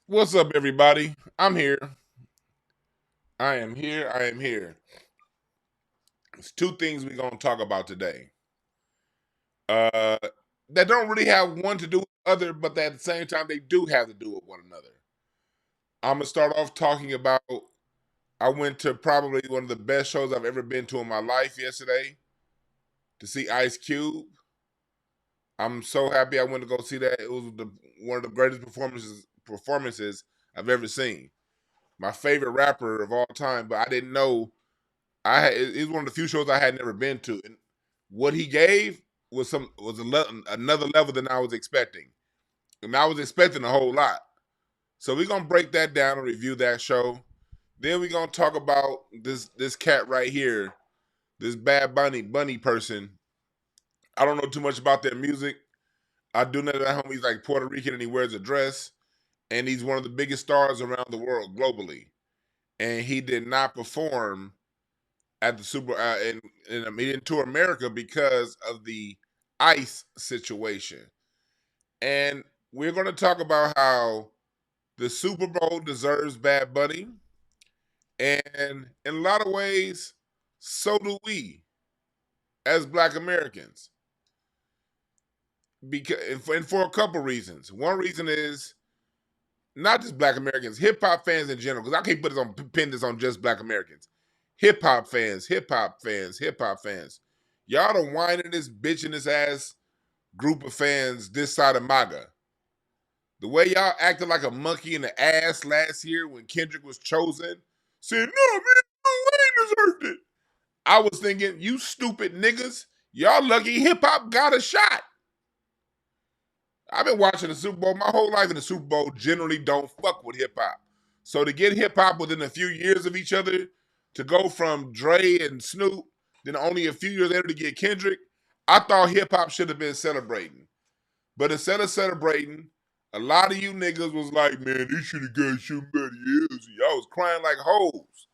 What's up, everybody? I'm here. I am here. I am here. It's two things we're gonna talk about today. Uh, that don't really have one to do with the other, but at the same time they do have to do with one another. I'm gonna start off talking about. I went to probably one of the best shows I've ever been to in my life yesterday to see Ice Cube. I'm so happy I went to go see that. It was one of the greatest performances I've ever seen. My favorite rapper of all time, but I didn't know it was one of the few shows I had never been to, and what he gave was another level than I was expecting, and I was expecting a whole lot. So we're gonna break that down and review that show. Then we're gonna talk about this cat right here, this Bad Bunny person. I don't know too much about their music. I do know that homie's like Puerto Rican and he wears a dress, and he's one of the biggest stars around the world globally. And he did not perform at the and he didn't tour America because of the ICE situation. And we're going to talk about how the Super Bowl deserves Bad Bunny, and in a lot of ways, so do we as Black Americans. Because and for a couple reasons. One reason is not just Black Americans, hip hop fans in general. Because I can't pin this on just Black Americans. Hip hop fans, hip hop fans, hip hop fans. Y'all done whining this bitch in this ass group of fans this side of MAGA. The way y'all acted like a monkey in the ass last year when Kendrick was chosen, said, no, man, Lil Wayne deserved it. I was thinking, you stupid niggas, y'all lucky hip hop got a shot. I've been watching the Super Bowl my whole life, and the Super Bowl generally don't fuck with hip hop. So to get hip hop within a few years of each other, to go from Dre and Snoop, then only a few years later to get Kendrick, I thought hip hop should have been celebrating. But instead of celebrating, a lot of you niggas was like, man, they should have got somebody else. Y'all was crying like hoes.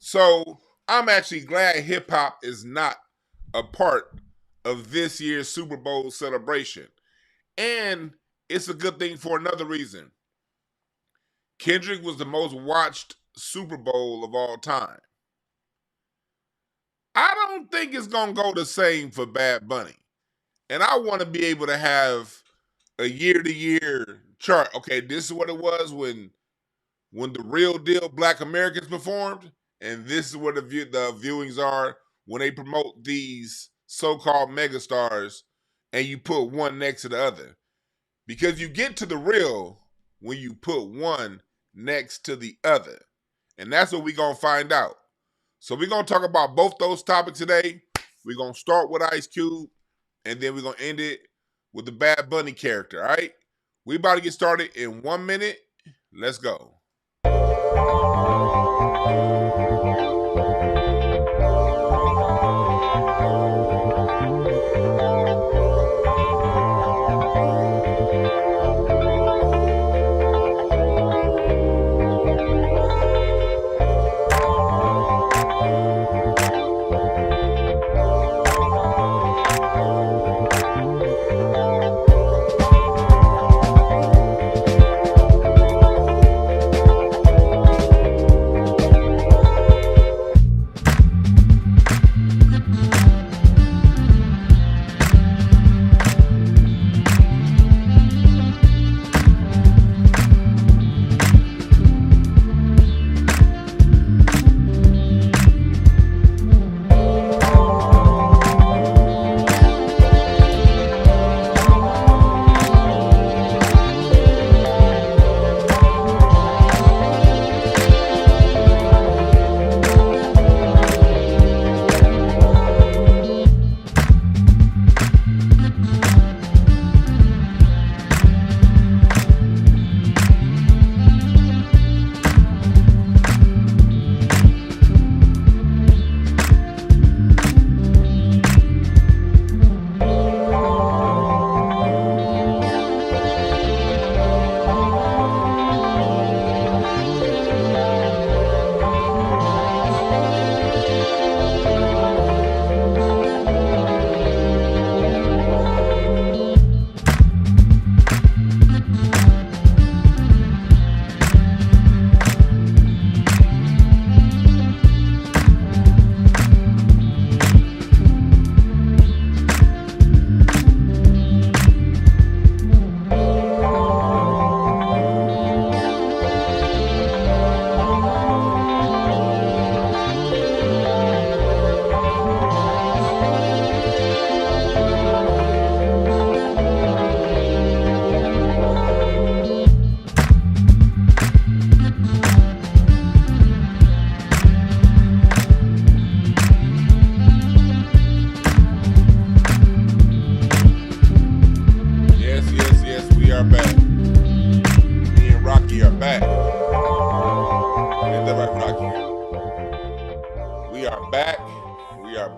So I'm actually glad hip hop is not a part of this year's Super Bowl celebration. And it's a good thing for another reason. Kendrick was the most watched Super Bowl of all time. I don't think it's going to go the same for Bad Bunny. And I want to be able to have a year-to-year chart. Okay, this is what it was when the real deal Black Americans performed, and this is what the viewings are when they promote these so-called megastars, and you put one next to the other. Because you get to the real when you put one next to the other. And that's what we're going to find out. So we're going to talk about both those topics today. We're going to start with Ice Cube, and then we're going to end it with the Bad Bunny character, all right? We about to get started in 1 minute. Let's go.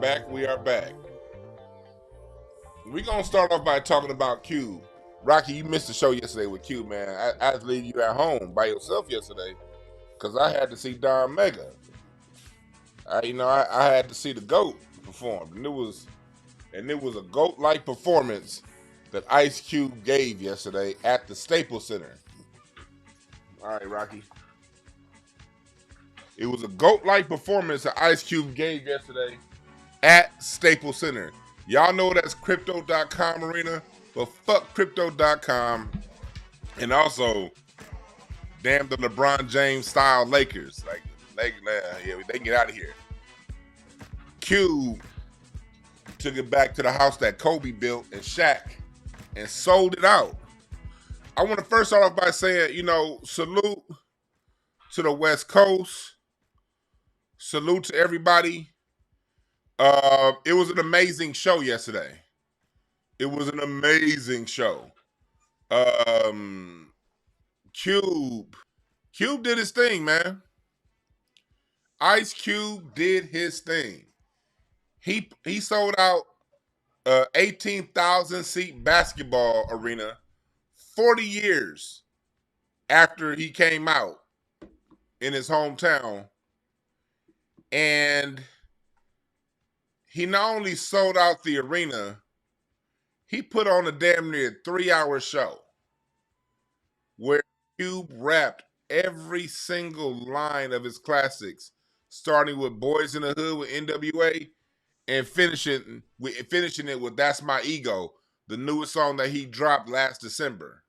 back. We are back. We're going to start off by talking about Cube. Rocky, you missed the show yesterday with Cube, man. I had to leave you at home by yourself yesterday because I had to see Don Mega. I had to see the GOAT perform. And it was a GOAT-like performance that Ice Cube gave yesterday at the Staples Center. All right, Rocky. It was a GOAT-like performance that Ice Cube gave yesterday at Staples Center. Y'all know that's Crypto.com arena, but fuck Crypto.com. And also, damn the LeBron James style Lakers. They can get out of here. Cube took it back to the house that Kobe built and Shaq and sold it out. I want to first start off by saying, salute to the West Coast. Salute to everybody. It was an amazing show yesterday. It was an amazing show. Cube did his thing, man. Ice Cube did his thing. He sold out 18,000 seat basketball arena 40 years after he came out in his hometown. And he not only sold out the arena, he put on a damn near 3-hour show where Cube rapped every single line of his classics, starting with Boys in the Hood with NWA and finishing it with That's My Ego, the newest song that he dropped last December.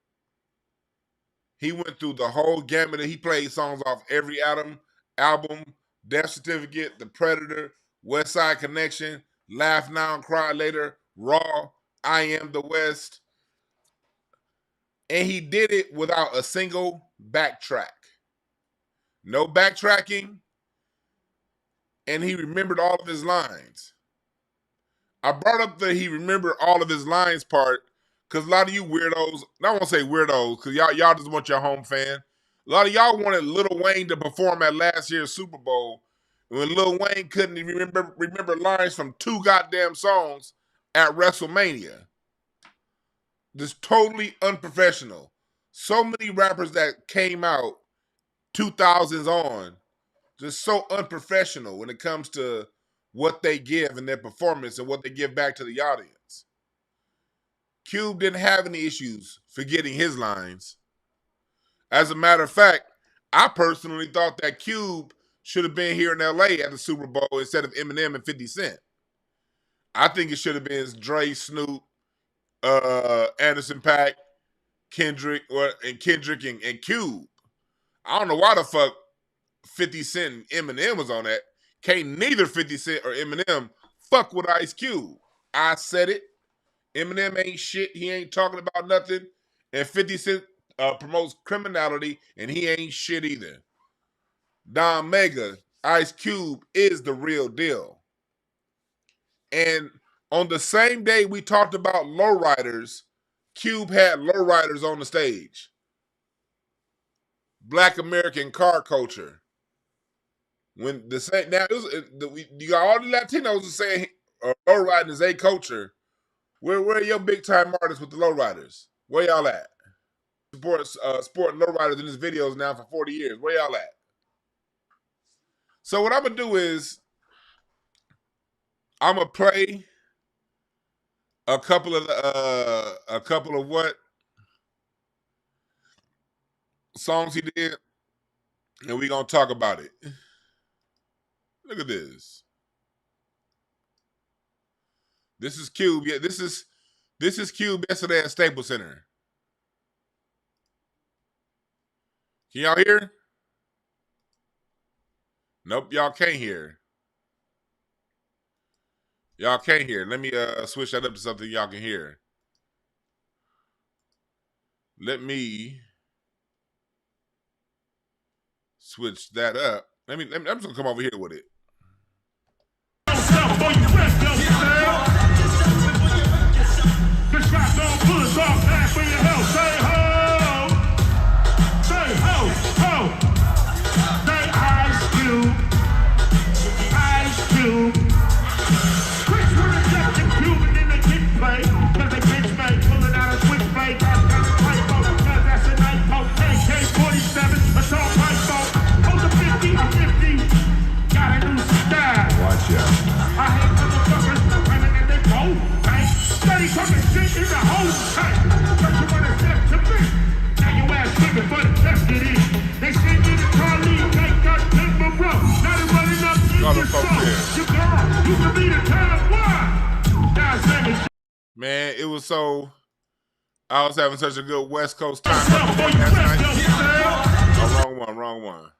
He went through the whole gamut. He played songs off every album, Death Certificate, The Predator, West Side Connection, Laugh Now and Cry Later, Raw, I Am the West. And he did it without a single backtrack. No backtracking. And he remembered all of his lines. I brought up the he remembered all of his lines part because a lot of you weirdos, I won't say weirdos because y'all just want your home fan. A lot of y'all wanted Lil Wayne to perform at last year's Super Bowl when Lil Wayne couldn't even remember lines from 2 goddamn songs at WrestleMania. Just totally unprofessional. So many rappers that came out 2000s on, just so unprofessional when it comes to what they give in their performance and what they give back to the audience. Cube didn't have any issues forgetting his lines. As a matter of fact, I personally thought that Cube should have been here in LA at the Super Bowl instead of Eminem and 50 Cent. I think it should have been Dre, Snoop, Anderson .Paak, Kendrick, and Cube. I don't know why the fuck 50 Cent and Eminem was on that. Can't neither 50 Cent or Eminem fuck with Ice Cube. I said it. Eminem ain't shit. He ain't talking about nothing. And 50 Cent promotes criminality, and he ain't shit either. Don Mega, Ice Cube is the real deal. And on the same day we talked about lowriders, Cube had lowriders on the stage. Black American car culture. When the same now, you got all the Latinos saying lowriding is a culture. Where are your big time artists with the lowriders? Where y'all at? Sporting lowriders in his videos now for 40 years. Where y'all at? So what I'm gonna do is I'm gonna play a couple of what songs he did, and we're gonna talk about it. Look at this. This is Cube. Yeah, this is Cube yesterday at Staples Center. Can y'all hear? Nope, y'all can't hear. Y'all can't hear. Let me switch that up to something y'all can hear. Let me switch that up. I'm just gonna come over here with it. so I was having such a good West Coast time last night. Oh, wrong one, wrong one.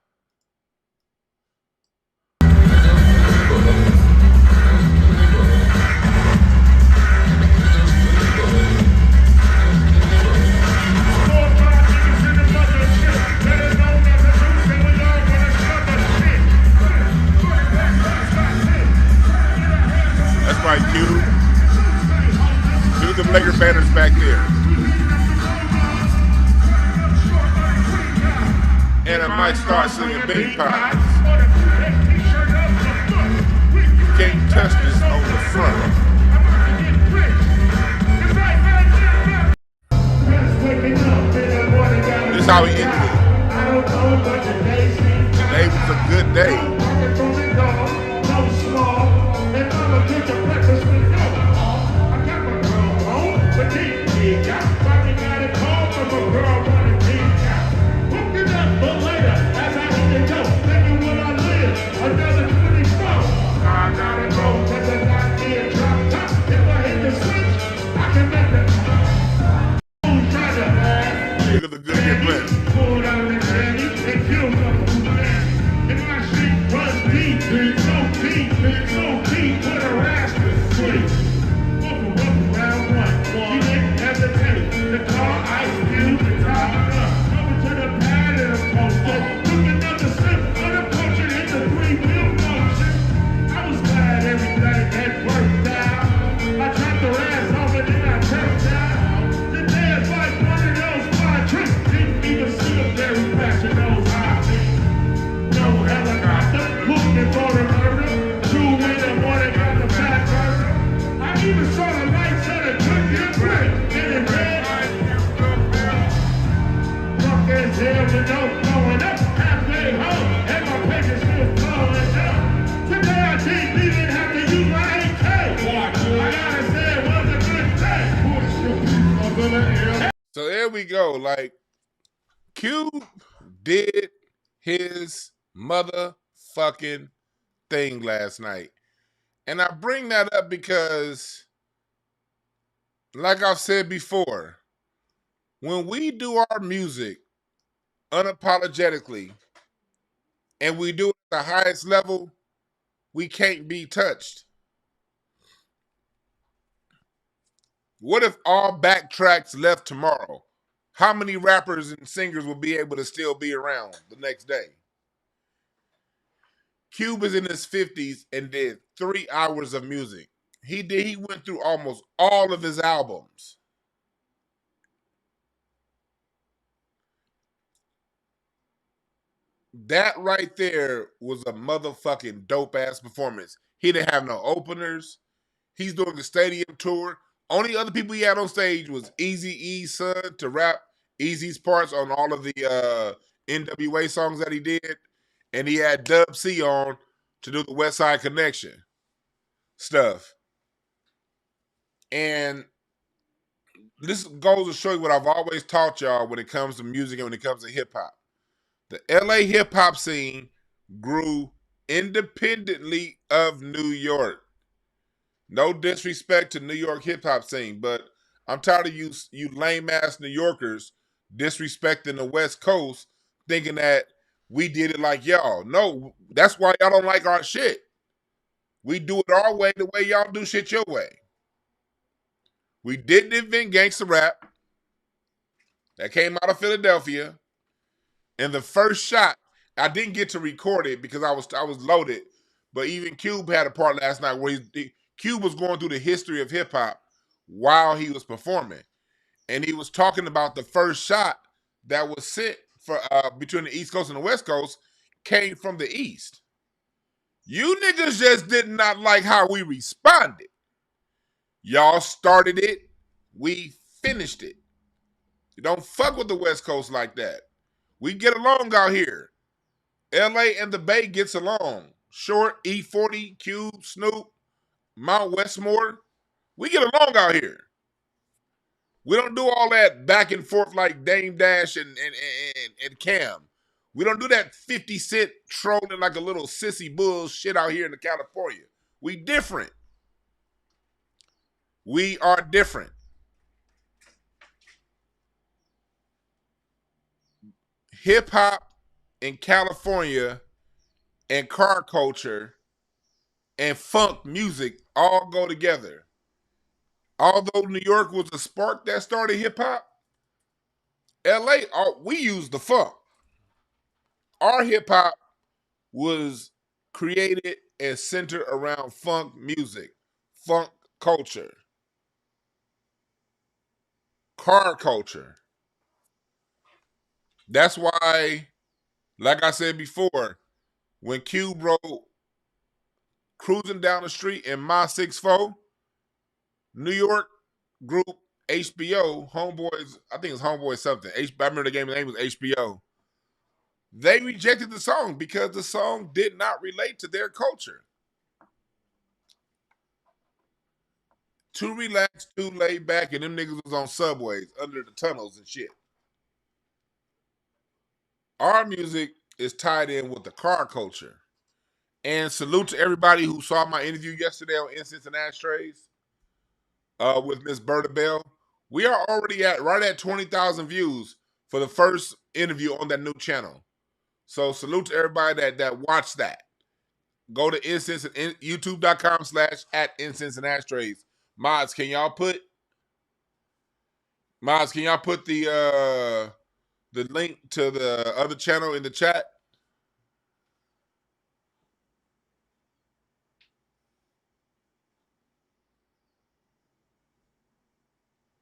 That's right, Q. Do the Laker banners back there. And I might start singing Big Pies. You can't touch this on the front. This is how we ended it. Today was a good day. Look at the good get blessed. So there we go. Like, Cube did his motherfucking thing last night. And I bring that up because, like I've said before, when we do our music unapologetically and we do it at the highest level, we can't be touched. What if all backtracks left tomorrow? How many rappers and singers will be able to still be around the next day? Cube is in his 50s and did 3 hours of music. He went through almost all of his albums. That right there was a motherfucking dope ass performance. He didn't have no openers. He's doing a stadium tour. Only other people he had on stage was Eazy-E's son to rap Eazy's parts on all of the NWA songs that he did. And he had Dub C on to do the West Side Connection stuff. And this goes to show you what I've always taught y'all when it comes to music and when it comes to hip-hop. The LA hip-hop scene grew independently of New York. No disrespect to New York hip-hop scene, but I'm tired of you lame-ass New Yorkers disrespecting the West Coast, thinking that we did it like y'all. No, that's why y'all don't like our shit. We do it our way, the way y'all do shit your way. We didn't invent gangsta rap. That came out of Philadelphia. And the first shot, I didn't get to record it because I was loaded. But even Cube had a part last night where Cube was going through the history of hip hop while he was performing, and he was talking about the first shot that was sent for between the East Coast and the West Coast came from the East. You niggas just did not like how we responded. Y'all started it, we finished it. You don't fuck with the West Coast like that. We get along out here. LA and the Bay gets along. Short, E40, Cube, Snoop, Mount Westmore. We get along out here. We don't do all that back and forth like Dame Dash and Cam. We don't do that 50 Cent trolling like a little sissy bullshit out here in California. We different. We are different. hip hop in California and car culture and funk music all go together. Although New York was the spark that started hip hop, LA, we used the funk. Our hip hop was created and centered around funk music, funk culture, car culture. That's why, like I said before, when Cube wrote Cruising Down the Street in My 6'4", New York group HBO, Homeboys, I think it's Homeboys something. I remember the game, the name was HBO. They rejected the song because the song did not relate to their culture. Too relaxed, too laid back, and them niggas was on subways, under the tunnels and shit. Our music is tied in with the car culture. And salute to everybody who saw my interview yesterday on Incense and Ashtrays with Miss Berta Bell. We are already right at 20,000 views for the first interview on that new channel. So salute to everybody that watched that. Go to Incense and youtube.com/@Incense and Ashtrays. Mods, can y'all put the link to the other channel in the chat?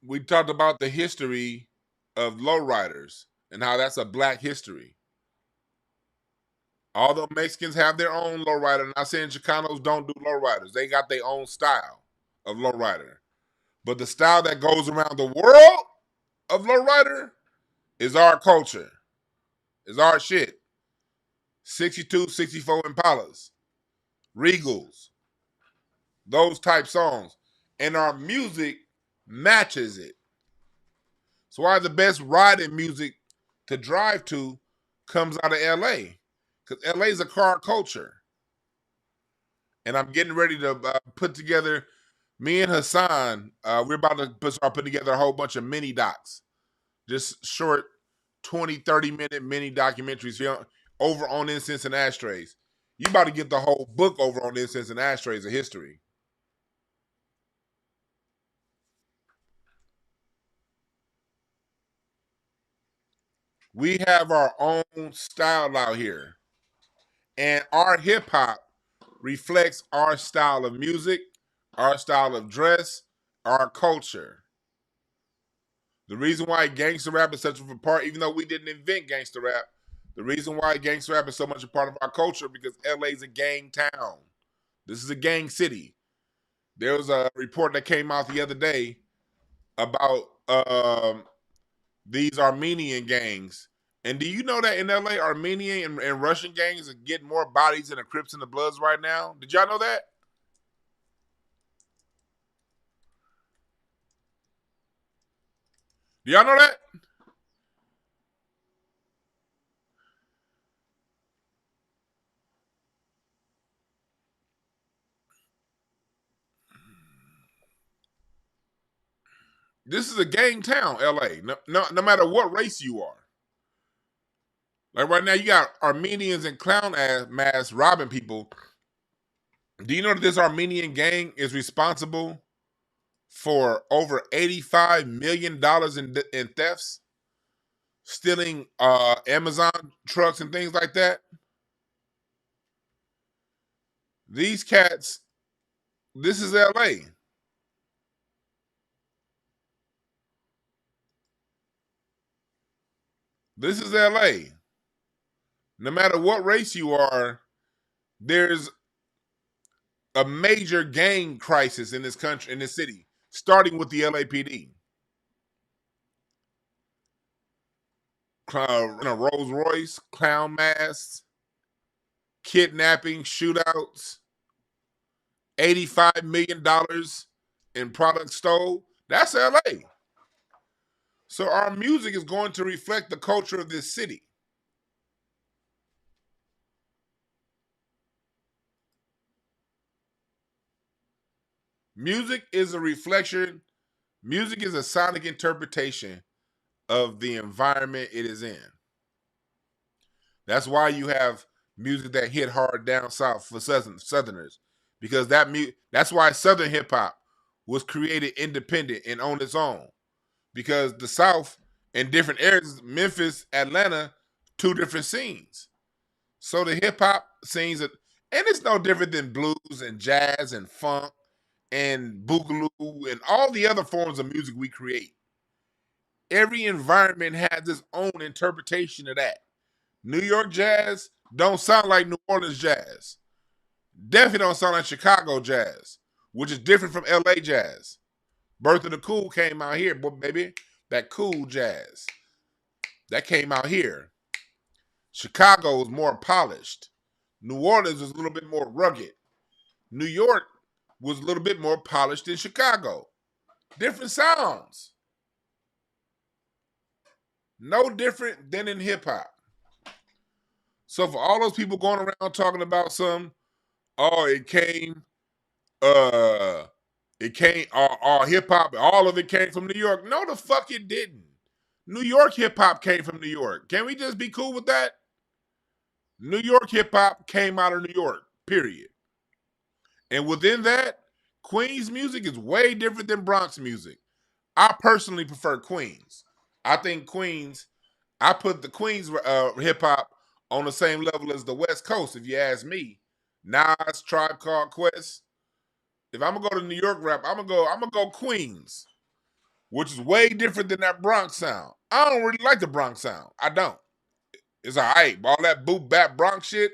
We talked about the history of lowriders and how that's a black history. Although Mexicans have their own lowrider, not saying Chicanos don't do lowriders. They got their own style of lowrider. But the style that goes around the world of lowrider is our culture. Is our shit. 62, 64 Impalas, Regals, those type songs. And our music matches it. So why the best riding music to drive to comes out of LA. Because LA is a car culture. And I'm getting ready to put together, me and Hassan, we're about to start putting together a whole bunch of mini docs. Just short 20, 30-minute mini documentaries over on Incense and Ashtrays. You about to get the whole book over on Incense and Ashtrays of history. We have our own style out here. And our hip hop reflects our style of music, our style of dress, our culture. The reason why gangster rap is such a part, even though we didn't invent gangster rap, the reason why gangster rap is so much a part of our culture because LA is a gang town. This is a gang city. There was a report that came out the other day about these Armenian gangs. And do you know that in LA, Armenian and Russian gangs are getting more bodies than the Crips and the Bloods right now? Did y'all know that? Do y'all know that? This is a gang town, LA. No matter what race you are. Like right now, you got Armenians and clown ass masks robbing people. Do you know that this Armenian gang is responsible for over $85 million in thefts, stealing Amazon trucks and things like that? These cats, this is LA. This is LA. No matter what race you are, there's a major gang crisis in this country, in this city, starting with the LAPD. In a Rolls Royce, clown masks, kidnapping, shootouts, $85 million in products stole. That's LA. So our music is going to reflect the culture of this city. Music is a reflection, music is a sonic interpretation of the environment it is in. That's why you have music that hit hard down south for Southerners, because that's why Southern hip hop was created independent and on its own, because the South in different areas, Memphis, Atlanta, two different scenes. So the hip hop scenes, and it's no different than blues and jazz and funk and boogaloo and all the other forms of music we create. Every environment has its own interpretation of that. New York jazz don't sound like New Orleans jazz. Definitely don't sound like Chicago jazz, which is different from LA jazz. Birth of the Cool came out here, boy, baby. That cool jazz. That came out here. Chicago is more polished. New Orleans is a little bit more rugged. New York was a little bit more polished than Chicago. Different sounds. No different than in hip hop. So for all those people going around talking about oh, hip hop, all of it came from New York. No, the fuck it didn't. New York hip hop came from New York. Can we just be cool with that? New York hip hop came out of New York, period. And within that, Queens music is way different than Bronx music. I personally prefer Queens. I think Queens, I put the Queens hip hop on the same level as the West Coast, if you ask me. Nas, Tribe Called Quest. If I'm gonna go to New York rap, I'm gonna go Queens, which is way different than that Bronx sound. I don't really like the Bronx sound. I don't. It's all right, but all that boot bap Bronx shit,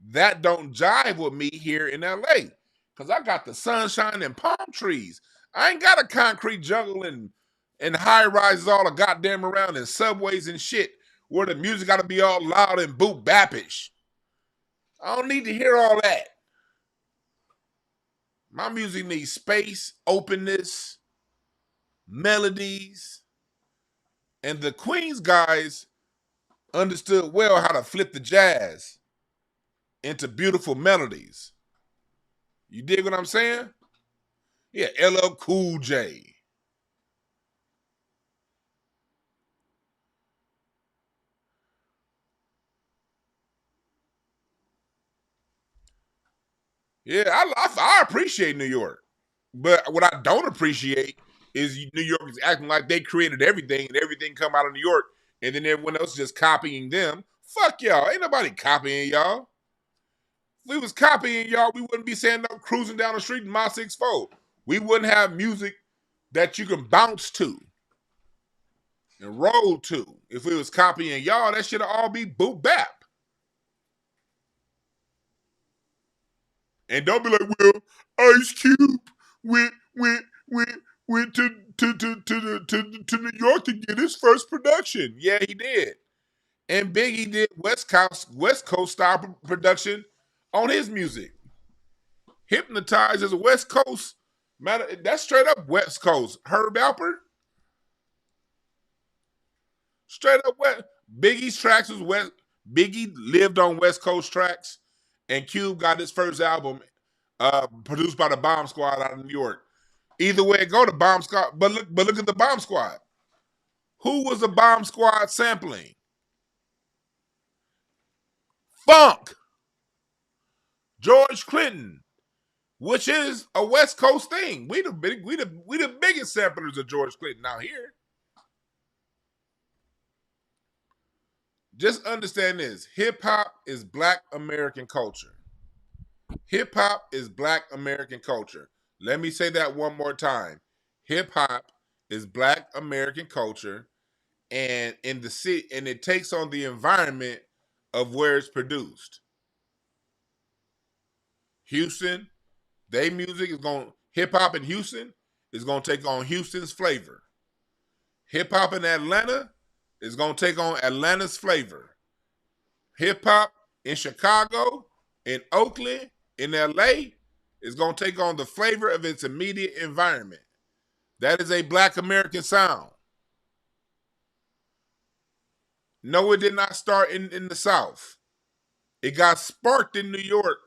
that don't jive with me here in LA. Cause I got the sunshine and palm trees. I ain't got a concrete jungle and high rises all the goddamn around and subways and shit where the music gotta be all loud and boot bapish. I don't need to hear all that. My music needs space, openness, melodies. And the Queens guys understood well how to flip the jazz into beautiful melodies. You dig what I'm saying? Yeah, LL Cool J. Yeah, I appreciate New York. But what I don't appreciate is New York is acting like they created everything and everything come out of New York and then everyone else is just copying them. Fuck y'all. Ain't nobody copying y'all. If we was copying y'all, we wouldn't be saying no cruising down the street in my 6'4". We wouldn't have music that you can bounce to and roll to. If we was copying y'all, that should all be boot bap. And don't be like, well, Ice Cube went went went went to New York to get his first production. Yeah, he did. And Biggie did West Coast style production on his music. Hypnotized as a West Coast matter. That's straight up West Coast. Herb Alpert, straight up West. Biggie's tracks was West. Biggie lived on West Coast tracks, and Cube got his first album produced by the Bomb Squad out of New York. Either way it go, the Bomb Squad. But look at the Bomb Squad. Who was the Bomb Squad sampling? Funk. George Clinton, which is a West Coast thing. We the biggest samplers of George Clinton out here. Just understand this: hip hop is Black American culture. Hip hop is Black American culture. Let me say that one more time. Hip hop is Black American culture, and in the city, and it takes on the environment of where it's produced. Houston, they music is going hip hop in Houston is going to take on Houston's flavor. Hip hop in Atlanta is going to take on Atlanta's flavor. Hip hop in Chicago, in Oakland, in LA is going to take on the flavor of its immediate environment. That is a Black American sound. No, it did not start in the South. It got sparked in New York,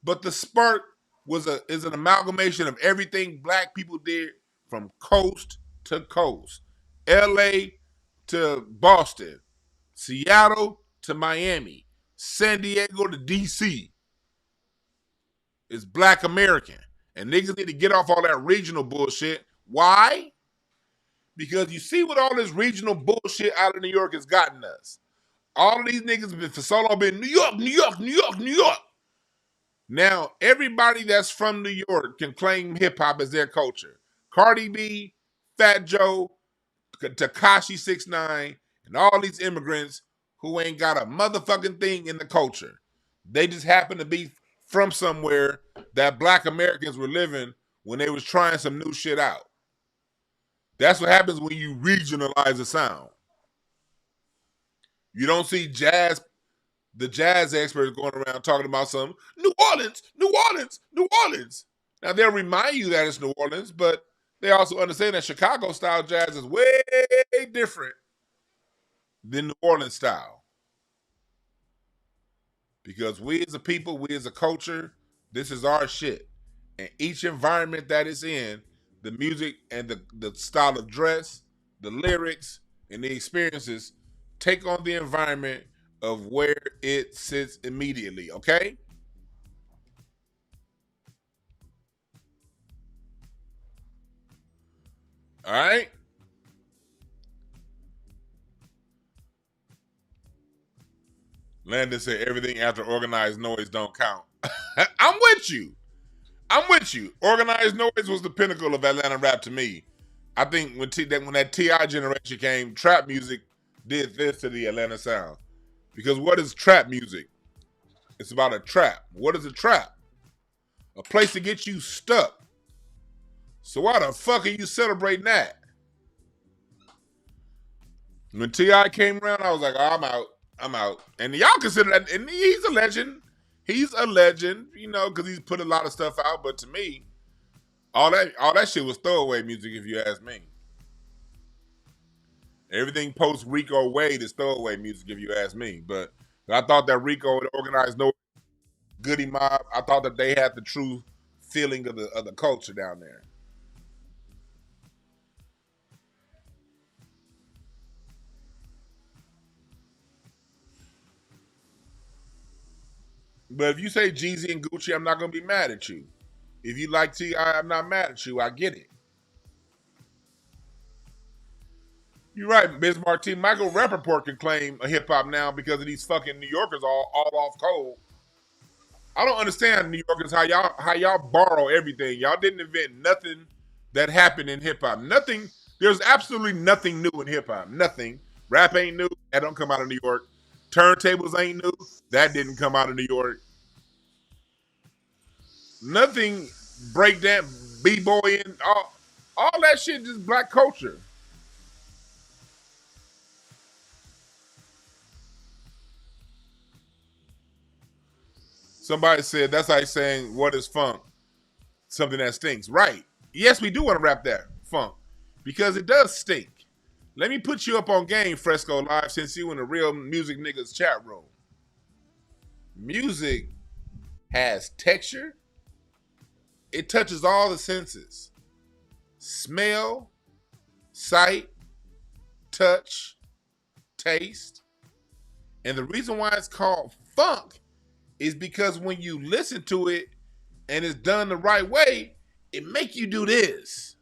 but the spark is an amalgamation of everything Black people did from coast to coast. LA to Boston, Seattle to Miami, San Diego to DC is Black American. And niggas need to get off all that regional bullshit. Why? Because you see what all this regional bullshit out of New York has gotten us. All of these niggas have been for so long been New York, New York, New York, New York. Now, everybody that's from New York can claim hip-hop as their culture. Cardi B, Fat Joe, Tekashi 6ix9ine, and all these immigrants who ain't got a motherfucking thing in the culture. They just happen to be from somewhere that Black Americans were living when they was trying some new shit out. That's what happens when you regionalize a sound. You don't see the jazz experts going around talking about some New Orleans, New Orleans, New Orleans. Now, they'll remind you that it's New Orleans, but they also understand that Chicago-style jazz is way different than New Orleans style. Because we as a people, we as a culture, this is our shit. And each environment that it's in, the music and the style of dress, the lyrics, and the experiences take on the environment of where it sits immediately, okay? All right? Landon said everything after organized noise don't count. I'm with you. I'm with you. Organized noise was the pinnacle of Atlanta rap to me. I think when that T.I. generation came, trap music did this to the Atlanta sound. Because what is trap music? It's about a trap. What is a trap? A place to get you stuck. So why the fuck are you celebrating that? When T.I. came around, I was like, oh, I'm out. I'm out. And y'all consider that, and he's a legend. He's a legend, you know, because he's put a lot of stuff out. But to me, all that shit was throwaway music, if you ask me. Everything post Rico Wade is throwaway music, if you ask me. But I thought that Rico had organized no Goody Mob. I thought that they had the true feeling of the culture down there. But if you say Jeezy and Gucci, I'm not gonna be mad at you. If you like T.I., I'm not mad at you. I get it. You're right, Biz Martin. Michael Rappaport can claim a hip hop now because of these fucking New Yorkers all off cold. I don't understand New Yorkers how y'all borrow everything. Y'all didn't invent nothing that happened in hip hop. Nothing. There's absolutely nothing new in hip hop. Nothing. Rap ain't new. That don't come out of New York. Turntables ain't new. That didn't come out of New York. Nothing. Breakdance, b-boying, all that shit just black culture. Somebody said that's like saying what is funk? Something that stinks. Right. Yes, we do want to rap that funk. Because it does stink. Let me put you up on game, Fresco Live, since you in the real music niggas chat room. Music has texture. It touches all the senses. Smell, sight, touch, taste. And the reason why it's called funk is because when you listen to it and it's done the right way, it make you do this.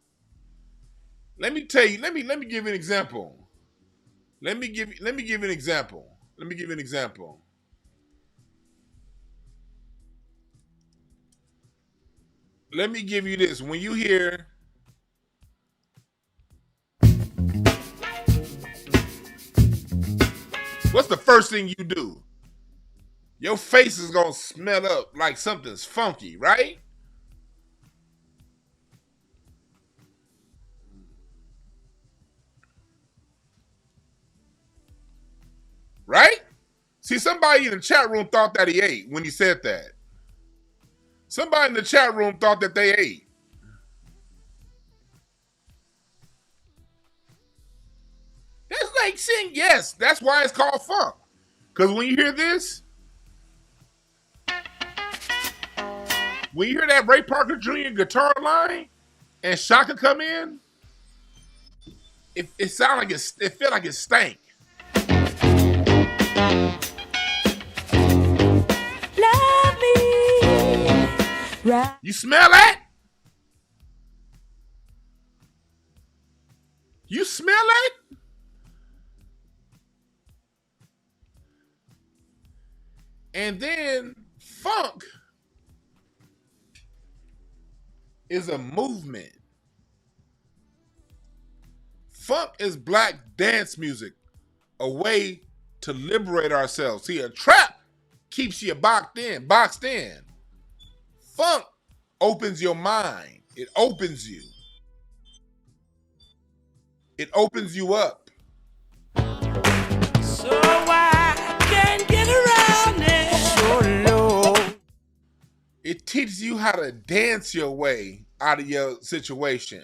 Let me tell you, let me give you an example. Let me give you an example. Let me give you an example. Let me give you this. When you hear what's the first thing you do? Your face is gonna smell up like something's funky, right? Right? See, somebody in the chat room thought that he ate when he said that. Somebody in the chat room thought that they ate. That's like saying yes. That's why it's called funk. Because when you hear this, when you hear that Ray Parker Jr. guitar line and Shaka come in, it sound like it feel like it stank. You smell that? You smell that? And then funk is a movement. Funk is black dance music, a way to liberate ourselves. See, a trap keeps you boxed in. Funk opens your mind. It opens you. It opens you up. So I can't get around it. So low. It teaches you how to dance your way out of your situation.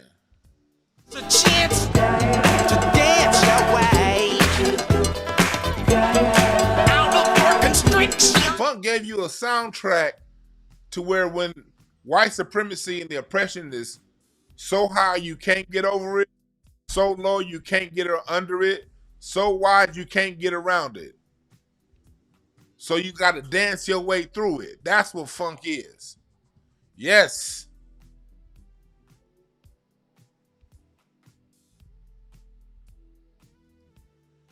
It's a chance to dance your way out of constriction. Funk gave you a soundtrack to where when white supremacy and the oppression is so high you can't get over it, so low you can't get under it, so wide you can't get around it. So you got to dance your way through it. That's what funk is. Yes.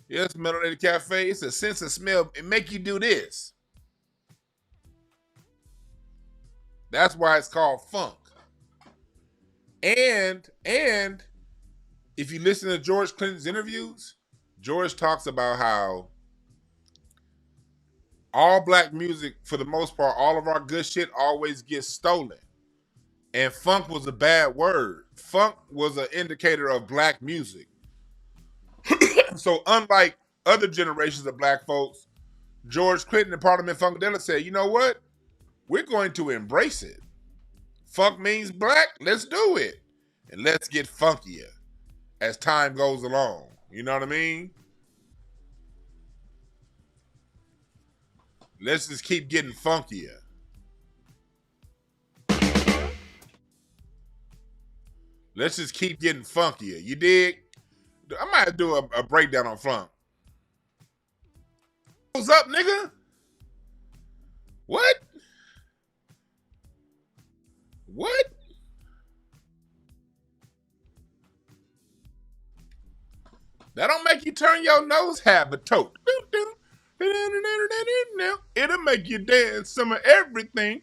Yes, Melanated Cafe. It's a sense of smell. It make you do this. That's why it's called funk. And if you listen to George Clinton's interviews, George talks about how all black music, for the most part, all of our good shit always gets stolen. And funk was a bad word. Funk was an indicator of black music. So unlike other generations of black folks, George Clinton and Parliament Funkadelic said, you know what? We're going to embrace it. Funk means black. Let's do it. And let's get funkier as time goes along. You know what I mean? Let's just keep getting funkier. Let's just keep getting funkier. You dig? I might do a breakdown on funk. What's up, nigga? What? What? That don't make you turn your nose habit tote. It'll make you dance some of everything.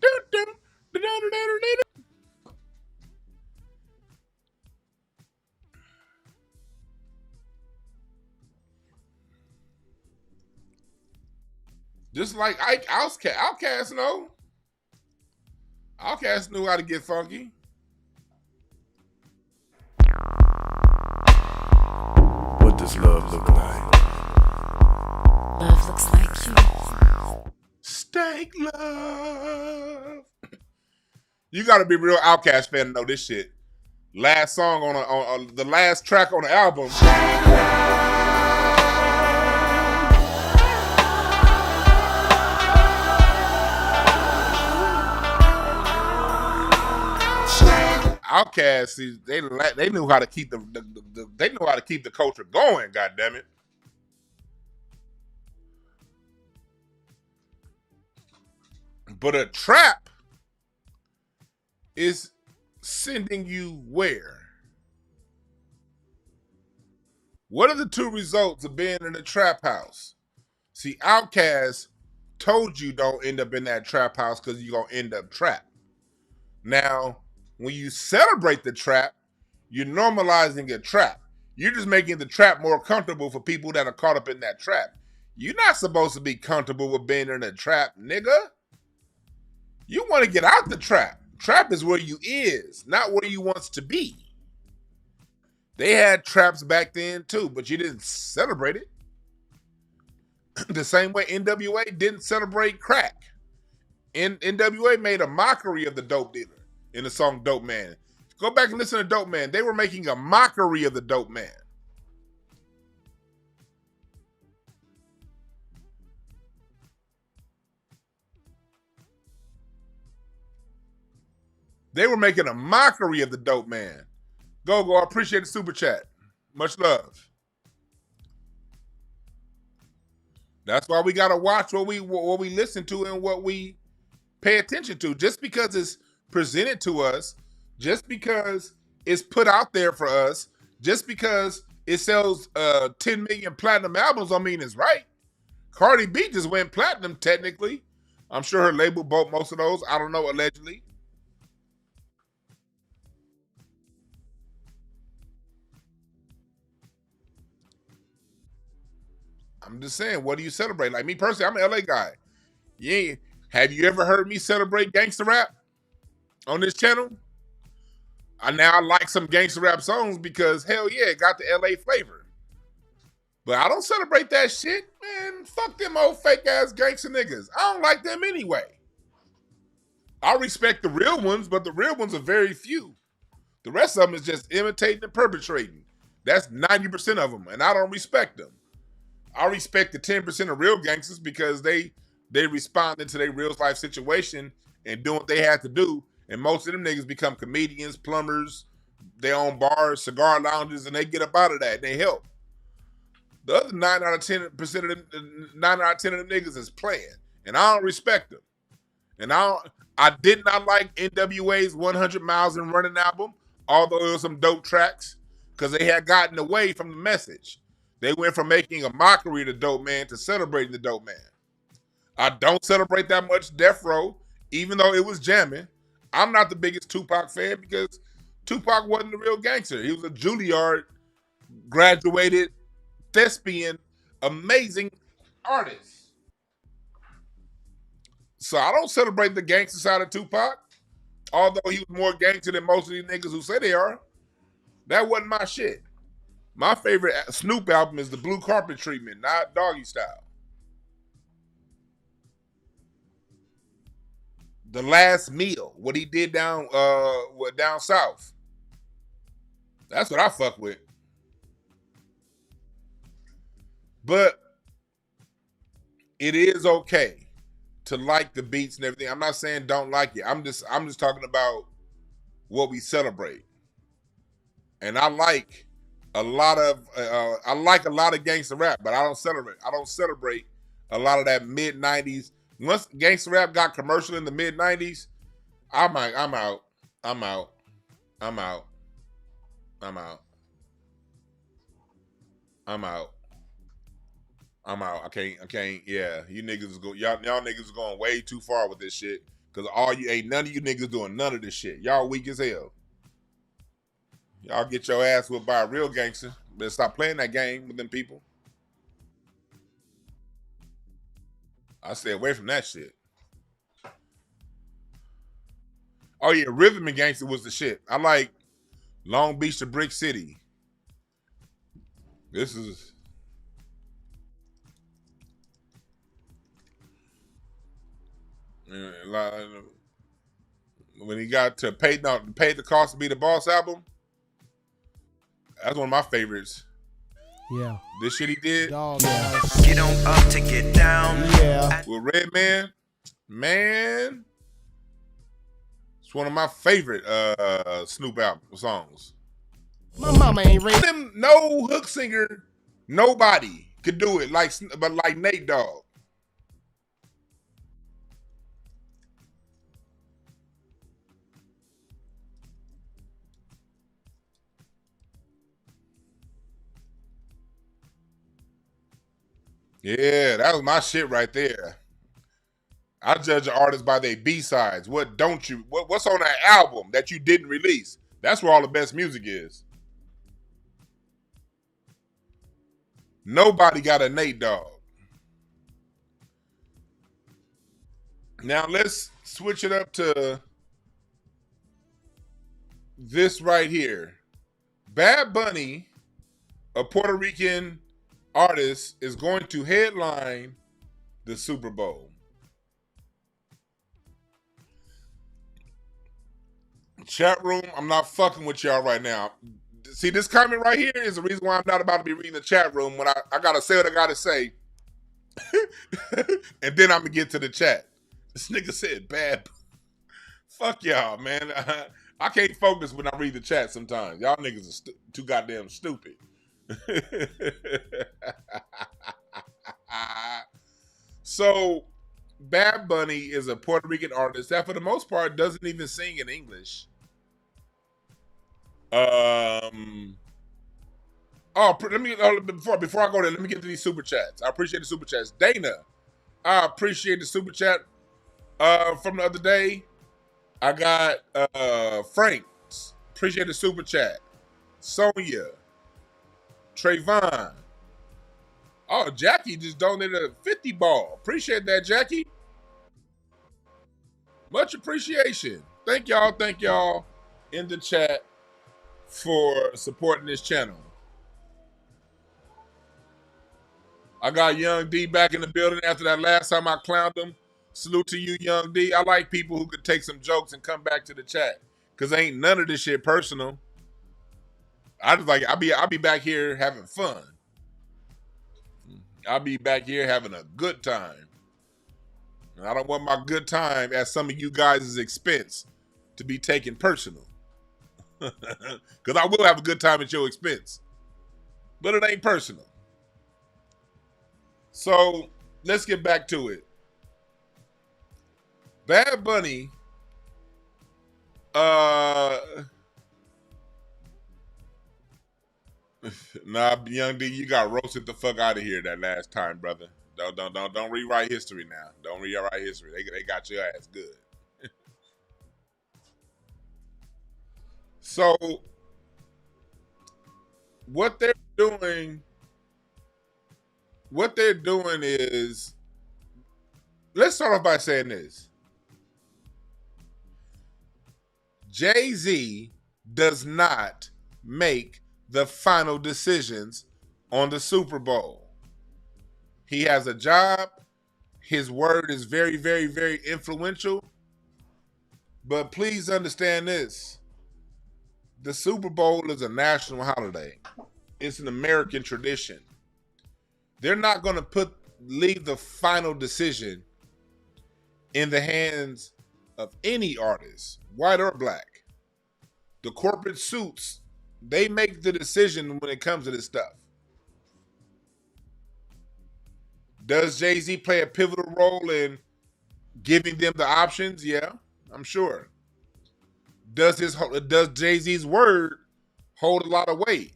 Just like Outkast know. Outkast knew how to get funky. What does love look like? Love looks like you. Steak love. You gotta be a real Outkast fan to know this shit. Last song on the last track on the album. Outkast, they knew how to keep they knew how to keep the culture going. God damn it! But a trap is sending you where? What are the two results of being in a trap house? See, Outkast told you don't end up in that trap house because you're gonna end up trapped. Now, when you celebrate the trap, you're normalizing a trap. You're just making the trap more comfortable for people that are caught up in that trap. You're not supposed to be comfortable with being in a trap, nigga. You want to get out the trap. Trap is where you is, not where you wants to be. They had traps back then too, but you didn't celebrate it. The same way NWA didn't celebrate crack. NWA made a mockery of the dope dealer in the song Dope Man. Go back and listen to Dope Man. They were making a mockery of the dope man. They were making a mockery of the dope man. Go, I appreciate the super chat. Much love. That's why we gotta watch what we listen to and what we pay attention to. Just because it's presented to us, just because it's put out there for us, just because it sells 10 million platinum albums, don't mean it's right. Cardi B just went platinum technically. I'm sure her label bought most of those. I don't know, allegedly. I'm just saying, what do you celebrate? Like me personally, I'm an LA guy. Yeah. Have you ever heard me celebrate gangster rap on this channel? I now like some gangster rap songs because hell yeah, it got the LA flavor. But I don't celebrate that shit, man. Fuck them old fake ass gangster niggas. I don't like them anyway. I respect the real ones, but the real ones are very few. The rest of them is just imitating and perpetrating. That's 90% of them, and I don't respect them. I respect the 10% of real gangsters because they responded to their real life situation and doing what they had to do. And most of them niggas become comedians, plumbers, they own bars, cigar lounges, and they get up out of that and they help. The other 9 out of 10% of them, 9 out of 10 of them niggas is playing, and I don't respect them. And I did not like NWA's 100 Miles and Running album, although it was some dope tracks, because they had gotten away from the message. They went from making a mockery of the dope man to celebrating the dope man. I don't celebrate that much Death Row, even though it was jamming. I'm not the biggest Tupac fan because Tupac wasn't a real gangster. He was a Juilliard graduated thespian, amazing artist. So I don't celebrate the gangster side of Tupac, although he was more gangster than most of these niggas who say they are. That wasn't my shit. My favorite Snoop album is the Blue Carpet Treatment, not Doggy Style. The Last Meal, what he did down south. That's what I fuck with. But it is okay to like the beats and everything. I'm not saying don't like it. I'm just talking about what we celebrate. And I like a lot of gangster rap, but I don't celebrate a lot of that mid 90s. Once gangster rap got commercial in the mid 90s, I'm out. I'm out. I'm out. I'm out. I'm out. I'm out. I'm out. I can't. Yeah, you niggas go. Y'all niggas are going way too far with this shit. Cause none of you niggas doing none of this shit. Y'all weak as hell. Y'all get your ass whipped by a real gangster. Better stop playing that game with them people. I stay away from that shit. Oh yeah, Rhythm and Gangster was the shit. I like Long Beach to Brick City. This is when he got to Pay the Cost to Be the Boss album. That's one of my favorites. Yeah. This shit he did. Dog, yeah. Get on up to get down. Yeah. With Redman, man. It's one of my favorite Snoop album songs. My mama ain't ready. No hook singer, nobody could do it like Nate Dogg. Yeah, that was my shit right there. I judge an artist by their B-sides. What's on that album that you didn't release? That's where all the best music is. Nobody got a Nate Dogg. Now let's switch it up to this right here. Bad Bunny, a Puerto Rican artist, is going to headline the Super Bowl. Chat room, I'm not fucking with y'all right now. See, this comment right here is the reason why I'm not about to be reading the chat room when I gotta say what I gotta say. And then I'm gonna get to the chat. This nigga said bad. Fuck y'all, man. I can't focus when I read the chat sometimes. Y'all niggas are too goddamn stupid. So, Bad Bunny is a Puerto Rican artist that, for the most part, doesn't even sing in English. Let me before I go there, let me get to these super chats. I appreciate the super chats. Dana, I appreciate the super chat from the other day. I got Frank, appreciate the super chat. Sonia, Trayvon. Oh, Jackie just donated a 50 ball. Appreciate that, Jackie. Much appreciation. Thank y'all in the chat for supporting this channel. I got Young D back in the building after that last time I clowned him. Salute to you, Young D. I like people who could take some jokes and come back to the chat, because ain't none of this shit personal. I'll be back here having fun. I'll be back here having a good time. And I don't want my good time at some of you guys' expense to be taken personal. Because I will have a good time at your expense. But it ain't personal. So, let's get back to it. Bad Bunny, nah, Young D, you got roasted the fuck out of here that last time, brother. Don't rewrite history now. Don't rewrite history. They got your ass good. So, what they're doing is, let's start off by saying this. Jay-Z does not make the final decisions on the Super Bowl. He has a job. His word is very, very, very influential. But please understand this. The Super Bowl is a national holiday. It's an American tradition. They're not going to leave the final decision in the hands of any artist, white or black. The corporate suits, they make the decision when it comes to this stuff. Does Jay-Z play a pivotal role in giving them the options? Yeah, I'm sure. Does Jay-Z's word hold a lot of weight?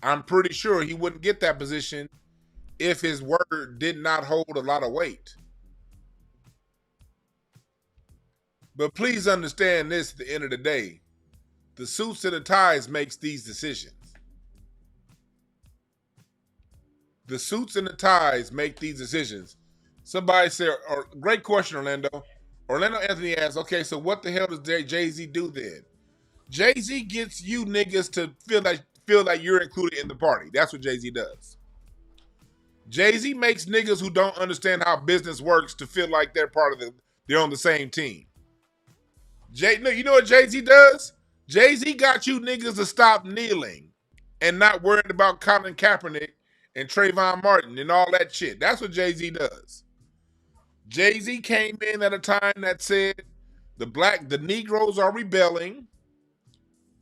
I'm pretty sure he wouldn't get that position if his word did not hold a lot of weight. But please understand this, at the end of the day, the suits and the ties makes these decisions. The suits and the ties make these decisions. Somebody said, or great question, Orlando. Orlando Anthony asks, okay, so what the hell does Jay-Z do then? Jay-Z gets you niggas to feel like you're included in the party. That's what Jay-Z does. Jay-Z makes niggas who don't understand how business works to feel like they're on the same team. You know what Jay-Z does? Jay-Z got you niggas to stop kneeling and not worried about Colin Kaepernick and Trayvon Martin and all that shit. That's what Jay-Z does. Jay-Z came in at a time that said the Negroes are rebelling.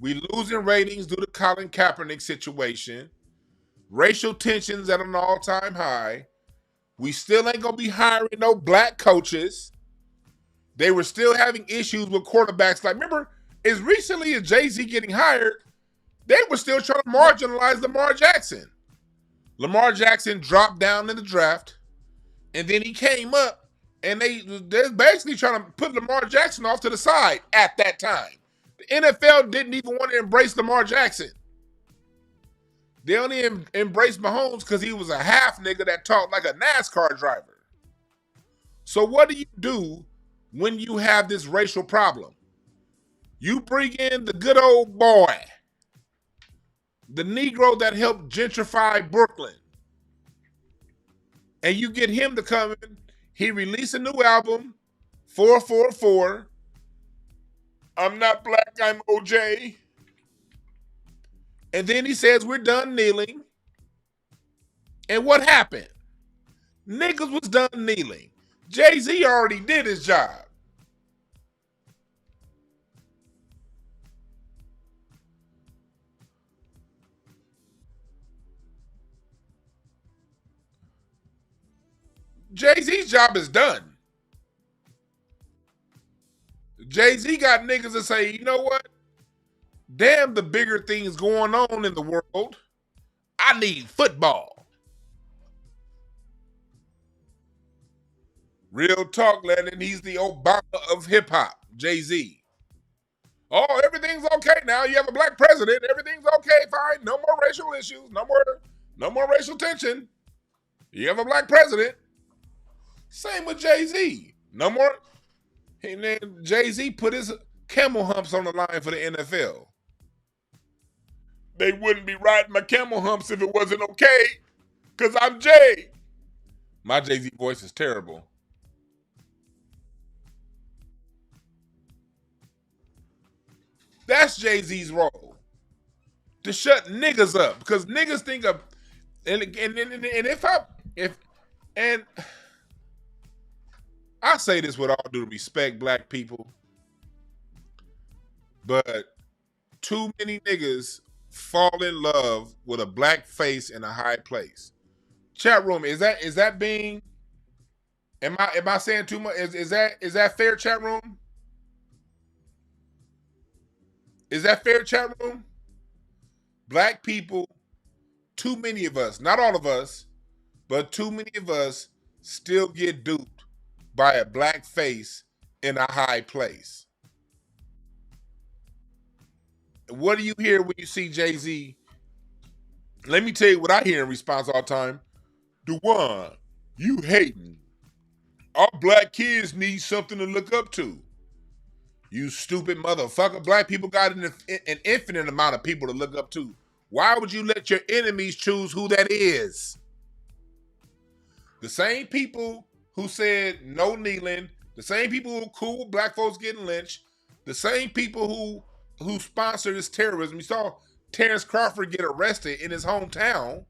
We losing ratings due to Colin Kaepernick situation. Racial tensions at an all-time high. We still ain't gonna be hiring no black coaches. They were still having issues with quarterbacks. Like, remember, as recently as Jay-Z getting hired, they were still trying to marginalize Lamar Jackson. Lamar Jackson dropped down in the draft, and then he came up, and they're basically trying to put Lamar Jackson off to the side at that time. The NFL didn't even want to embrace Lamar Jackson. They only embraced Mahomes because he was a half nigga that talked like a NASCAR driver. So what do when you have this racial problem? You bring in the good old boy, the Negro that helped gentrify Brooklyn, and you get him to come in. He released a new album, 444. I'm not black, I'm OJ. And then he says, we're done kneeling. And what happened? Niggas was done kneeling. Jay-Z already did his job. Jay-Z's job is done. Jay-Z got niggas that say, you know what? Damn the bigger things going on in the world. I need football. Real talk, Lennon. He's the Obama of hip hop, Jay-Z. Oh, everything's okay now. You have a black president. Everything's okay, fine. No more racial issues. No more racial tension. You have a black president. Same with Jay-Z. No more. And then Jay-Z put his camel humps on the line for the NFL. They wouldn't be riding my camel humps if it wasn't okay, because I'm Jay. My Jay-Z voice is terrible. That's Jay-Z's role. To shut niggas up. Because niggas think of, and I say this with all due respect, black people, but too many niggas fall in love with a black face in a high place. Chat room, is that being? Am I saying too much? Is that fair, chat room? Is that fair, chat room? Black people, too many of us, not all of us, but too many of us still get duped by a black face in a high place. What do you hear when you see Jay-Z? Let me tell you what I hear in response all the time. Dewan, you hating. Our black kids need something to look up to. You stupid motherfucker. Black people got an infinite amount of people to look up to. Why would you let your enemies choose who that is? The same people who said no kneeling, the same people who cool black folks getting lynched, the same people who sponsored this terrorism. You saw Terrence Crawford get arrested in his hometown.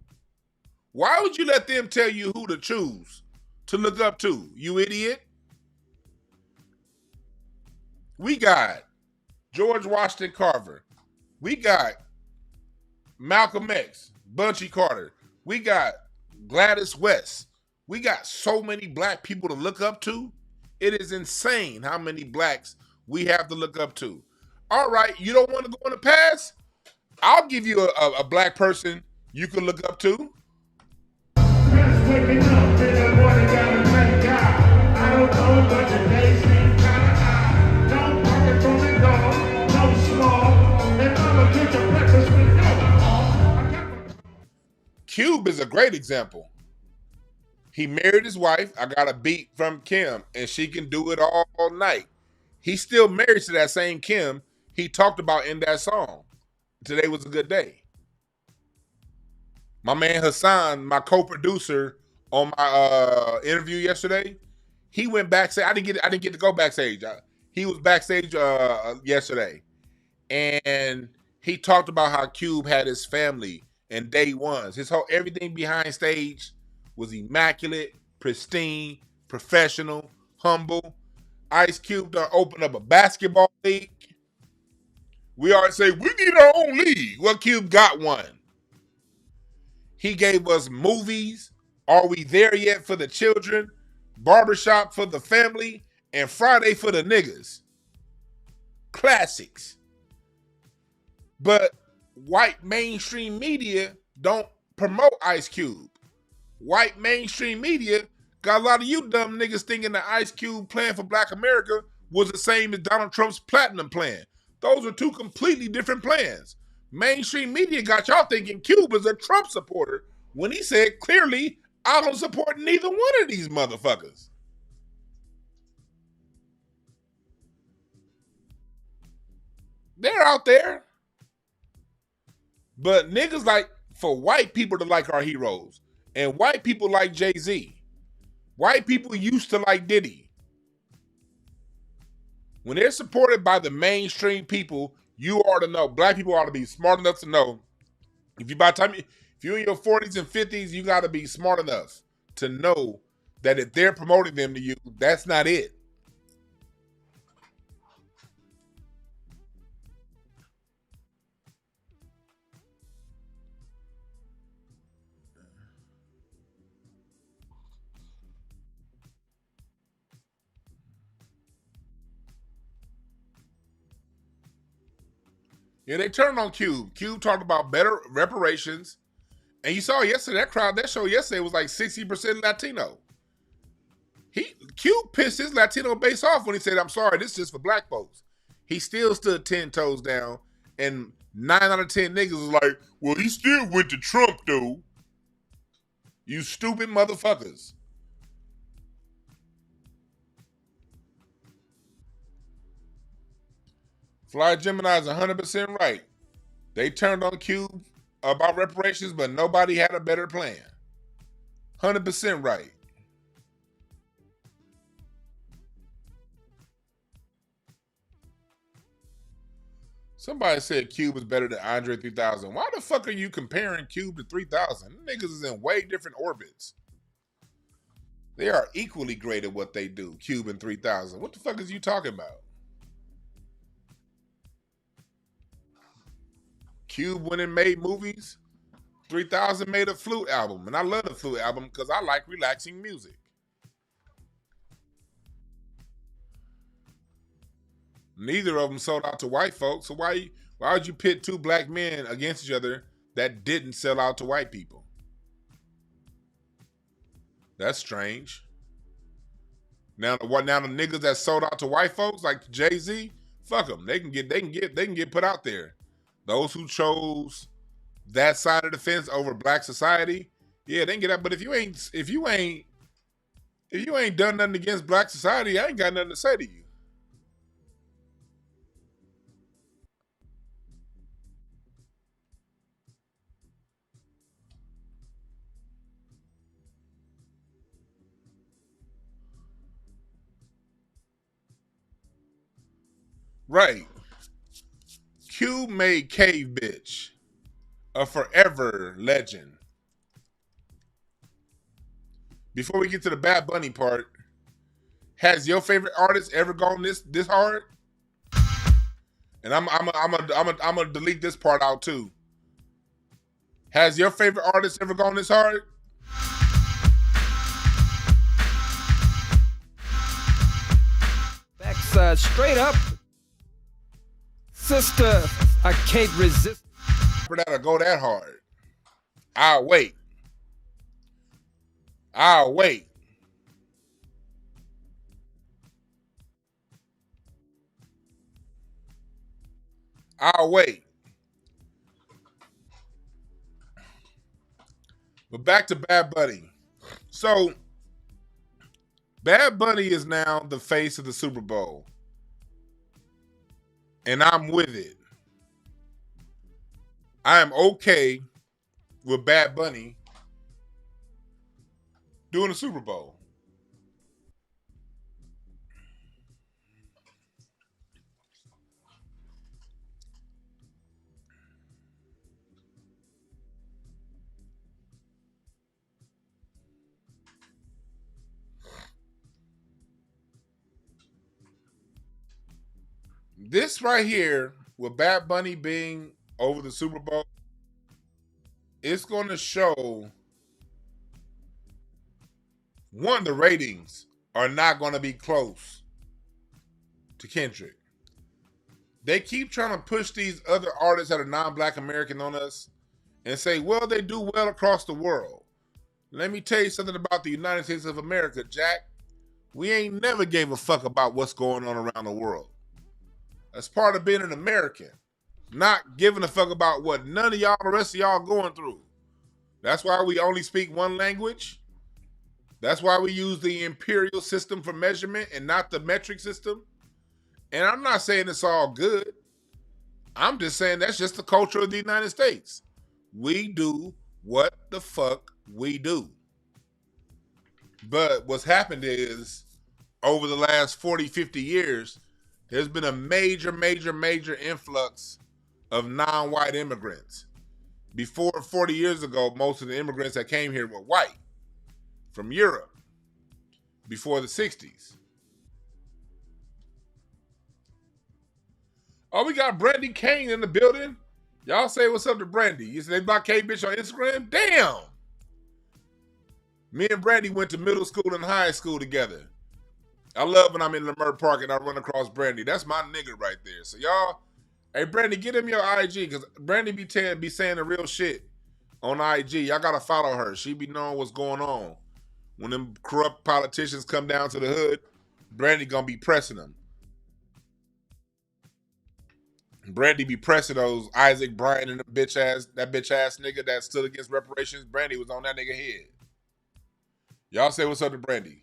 Why would you let them tell you who to choose to look up to, you idiot? We got George Washington Carver. We got Malcolm X, Bunchy Carter. We got Gladys West. We got so many black people to look up to. It is insane how many blacks we have to look up to. All right, you don't want to go in the past? I'll give you a black person you can look up to. Cube is a great example. He married his wife. I got a beat from Kim, and she can do it all night. He's still married to that same Kim he talked about in that song. Today was a good day. My man Hassan, my co-producer on my interview yesterday, he went backstage. I didn't get to go backstage. He was backstage yesterday, and he talked about how Cube had his family and day ones. His whole everything behind stage was immaculate, pristine, professional, humble. Ice Cube done opened up a basketball league. We always say we need our own league. Well, Cube got one. He gave us movies. Are We There Yet for the children? Barbershop for the family, and Friday for the niggas. Classics. But white mainstream media don't promote Ice Cube. White mainstream media got a lot of you dumb niggas thinking the Ice Cube plan for Black America was the same as Donald Trump's platinum plan. Those are two completely different plans. Mainstream media got y'all thinking Cube is a Trump supporter when he said clearly, I don't support neither one of these motherfuckers. They're out there. But niggas like, for white people to like our heroes, and white people like Jay-Z. White people used to like Diddy. When they're supported by the mainstream people, you ought to know. Black people ought to be smart enough to know. If you're in your 40s and 50s, you got to be smart enough to know that if they're promoting them to you, that's not it. Yeah, they turned on Cube. Cube talked about better reparations. And you saw yesterday, that show yesterday was like 60% Latino. Cube pissed his Latino base off when he said, I'm sorry, this is just for black folks. He still stood 10 toes down, and 9 out of 10 niggas was like, well, he still went to Trump, though. You stupid motherfuckers. Fly Gemini is 100% right. They turned on Cube about reparations, but nobody had a better plan. 100% right. Somebody said Cube is better than Andre 3000. Why the fuck are you comparing Cube to 3000? Them niggas is in way different orbits. They are equally great at what they do, Cube and 3000. What the fuck is you talking about? Cube went and made movies. 3000 made a flute album, and I love the flute album because I like relaxing music. Neither of them sold out to white folks, so why would you pit two black men against each other that didn't sell out to white people? That's strange. Now the niggas that sold out to white folks like Jay-Z, fuck them. They can get put out there. Those who chose that side of the fence over black society, yeah, they can get out. But if you ain't done nothing against black society, I ain't got nothing to say to you. Right. Cube made Cave Bitch a forever legend. Before we get to the Bad Bunny part, has your favorite artist ever gone this hard? And I'm gonna delete this part out too. Has your favorite artist ever gone this hard? Backside straight up. Sister, I can't resist. For that to go that hard. I'll wait. I'll wait. But back to Bad Bunny. So, Bad Bunny is now the face of the Super Bowl. And I'm with it. I am okay with Bad Bunny doing the Super Bowl. This right here, with Bad Bunny being over the Super Bowl, it's going to show, one, the ratings are not going to be close to Kendrick. They keep trying to push these other artists that are non-black American on us and say, well, they do well across the world. Let me tell you something about the United States of America, Jack. We ain't never gave a fuck about what's going on around the world. That's part of being an American. Not giving a fuck about what none of y'all, the rest of y'all going through. That's why we only speak one language. That's why we use the imperial system for measurement and not the metric system. And I'm not saying it's all good. I'm just saying that's just the culture of the United States. We do what the fuck we do. But what's happened is, over the last 40, 50 years, there's been a major influx of non-white immigrants. Before 40 years ago, most of the immigrants that came here were white from Europe before the 60s. Oh, we got Brandy Kane in the building. Y'all say what's up to Brandy. You said they about K Bitch on Instagram? Damn! Me and Brandy went to middle school and high school together. I love when I'm in Lamert Park and I run across Brandy. That's my nigga right there. So y'all, Hey, Brandy, get him your IG because Brandy be saying the real shit on IG. Y'all gotta follow her. She be knowing what's going on. When them corrupt politicians come down to the hood, Brandy gonna be pressing them. Brandy be pressing those Isaac Bryan and that bitch ass nigga that stood against reparations. Brandy was on that nigga head. Y'all say what's up to Brandy.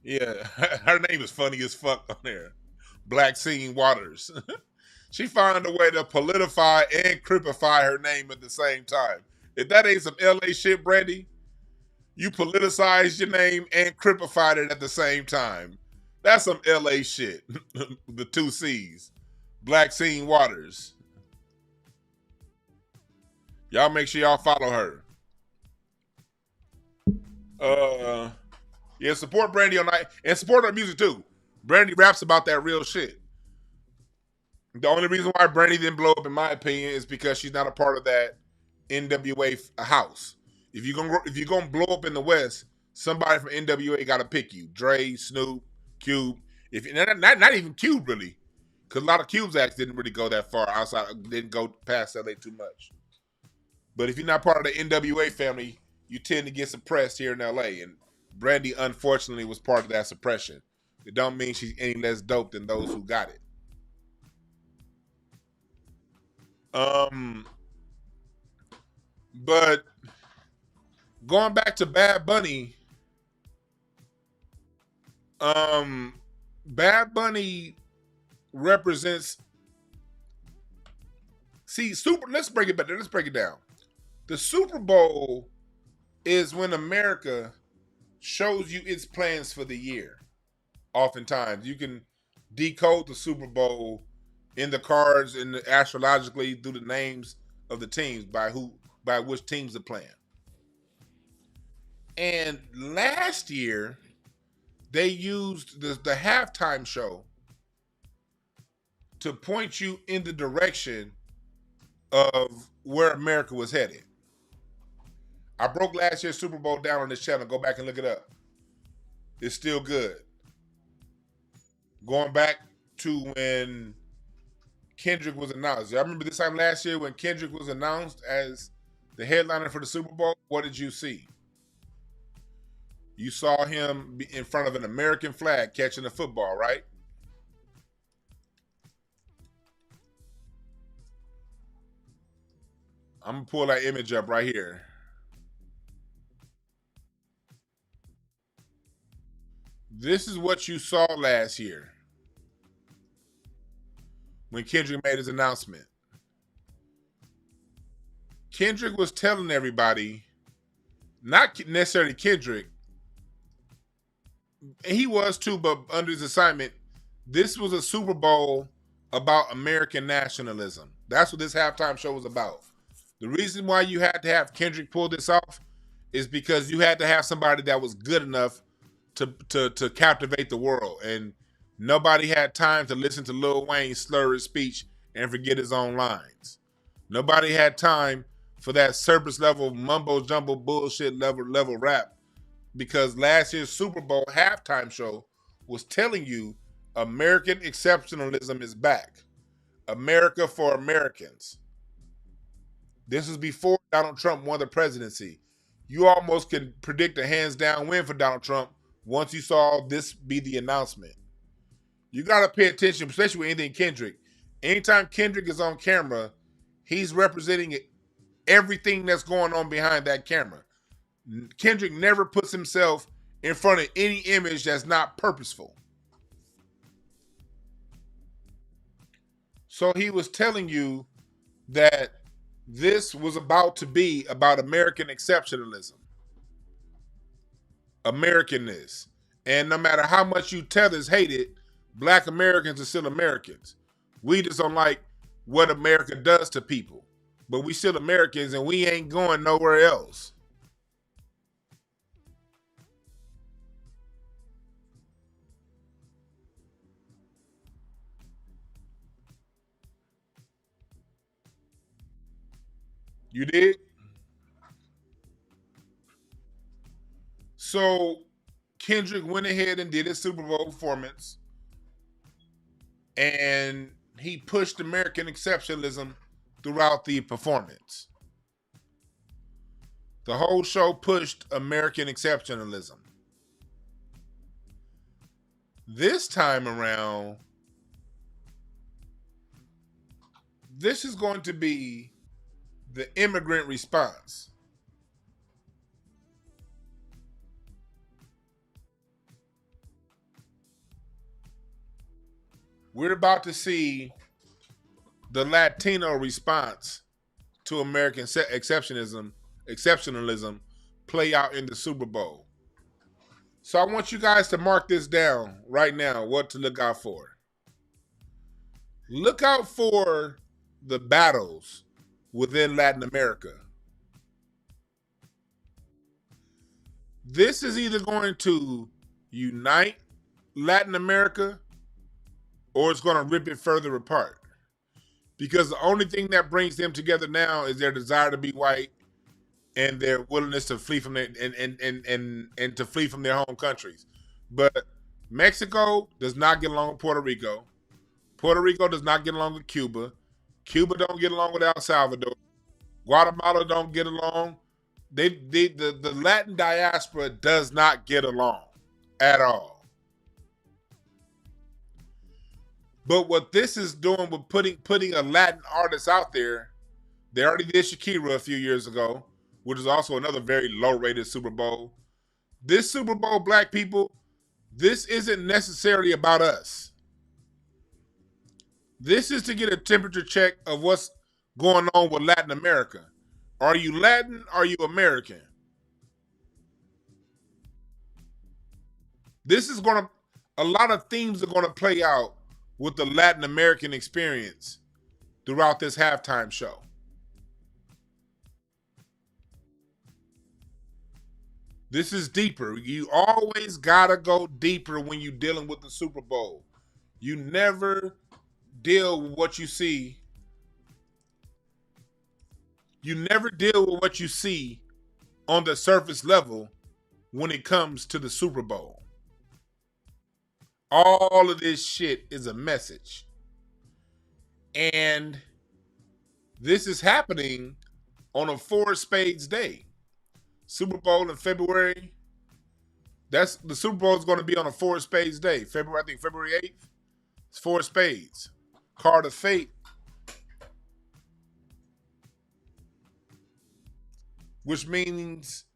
Yeah, her name is funny as fuck on there. Blackxine Waters. She found a way to politify and cripify her name at the same time. If that ain't some LA shit, Brandy, you politicized your name and cripified it at the same time. That's some LA shit. The 2 C's. Blackxine Waters. Y'all make sure y'all follow her. Yeah, support Brandy on night and support her music too. Brandy raps about that real shit. The only reason why Brandy didn't blow up, in my opinion, is because she's not a part of that NWA house. If you're gonna blow up in the West, somebody from NWA got to pick you. Dre, Snoop, Cube. If not even Cube really, because a lot of Cube's acts didn't really go that far outside, didn't go past LA too much. But if you're not part of the NWA family, you tend to get suppressed here in LA. And Brandy, unfortunately, was part of that suppression. It don't mean she's any less dope than those who got it. But going back to Bad Bunny, Bad Bunny represents. See, let's break it better. Let's break it down. The Super Bowl is when America shows you its plans for the year. Oftentimes, you can decode the Super Bowl in the cards and astrologically through the names of the teams by which teams are playing. And last year, they used the halftime show to point you in the direction of where America was headed. I broke last year's Super Bowl down on this channel. Go back and look it up. It's still good. Going back to when Kendrick was announced. I remember this time last year when Kendrick was announced as the headliner for the Super Bowl. What did you see? You saw him in front of an American flag catching a football, right? I'm going to pull that image up right here. This is what you saw last year when Kendrick made his announcement. Kendrick was telling everybody, not necessarily Kendrick, and he was too, but under his assignment, this was a Super Bowl about American nationalism. That's what this halftime show was about. The reason why you had to have Kendrick pull this off is because you had to have somebody that was good enough to captivate the world. And nobody had time to listen to Lil Wayne slur his speech and forget his own lines. Nobody had time for that surface level mumbo jumbo bullshit level rap, because last year's Super Bowl halftime show was telling you American exceptionalism is back. America for Americans. This was before Donald Trump won the presidency. You almost can predict a hands down win for Donald Trump once you saw this be the announcement. You got to pay attention, especially with anything Kendrick. Anytime Kendrick is on camera, he's representing everything that's going on behind that camera. Kendrick never puts himself in front of any image that's not purposeful. So he was telling you that this was about to be about American exceptionalism, Americanness. And no matter how much you tethers hate it, Black Americans are still Americans. We just don't like what America does to people. But we still Americans and we ain't going nowhere else. You did? So Kendrick went ahead and did his Super Bowl performance. and he pushed American exceptionalism throughout the performance. The whole show pushed American exceptionalism. This time around, this is going to be the immigrant response. We're about to see the Latino response to American exceptionalism play out in the Super Bowl. So I want you guys to mark this down right now, what to look out for. Look out for the battles within Latin America. This is either going to unite Latin America or it's going to rip it further apart. Because the only thing that brings them together now is their desire to be white and their willingness to flee from their and to flee from their home countries. But Mexico does not get along with Puerto Rico. Puerto Rico does not get along with Cuba. Cuba don't get along with El Salvador. Guatemala don't get along. The Latin diaspora does not get along at all. But what this is doing with putting a Latin artist out there, they already did Shakira a few years ago, which is also another very low-rated Super Bowl. This Super Bowl, black people, this isn't necessarily about us. This is to get a temperature check of what's going on with Latin America. Are you Latin? Are you American? A lot of themes are going to play out with the Latin American experience throughout this halftime show. This is deeper. You always gotta go deeper when you're dealing with the Super Bowl. You never deal with what you see. You never deal with what you see on the surface level when it comes to the Super Bowl. All of this shit is a message. And this is happening on a 4 spades day. Super Bowl in February. The Super Bowl is going to be on a 4 spades day. February 8th. It's 4 spades. Card of fate. Which means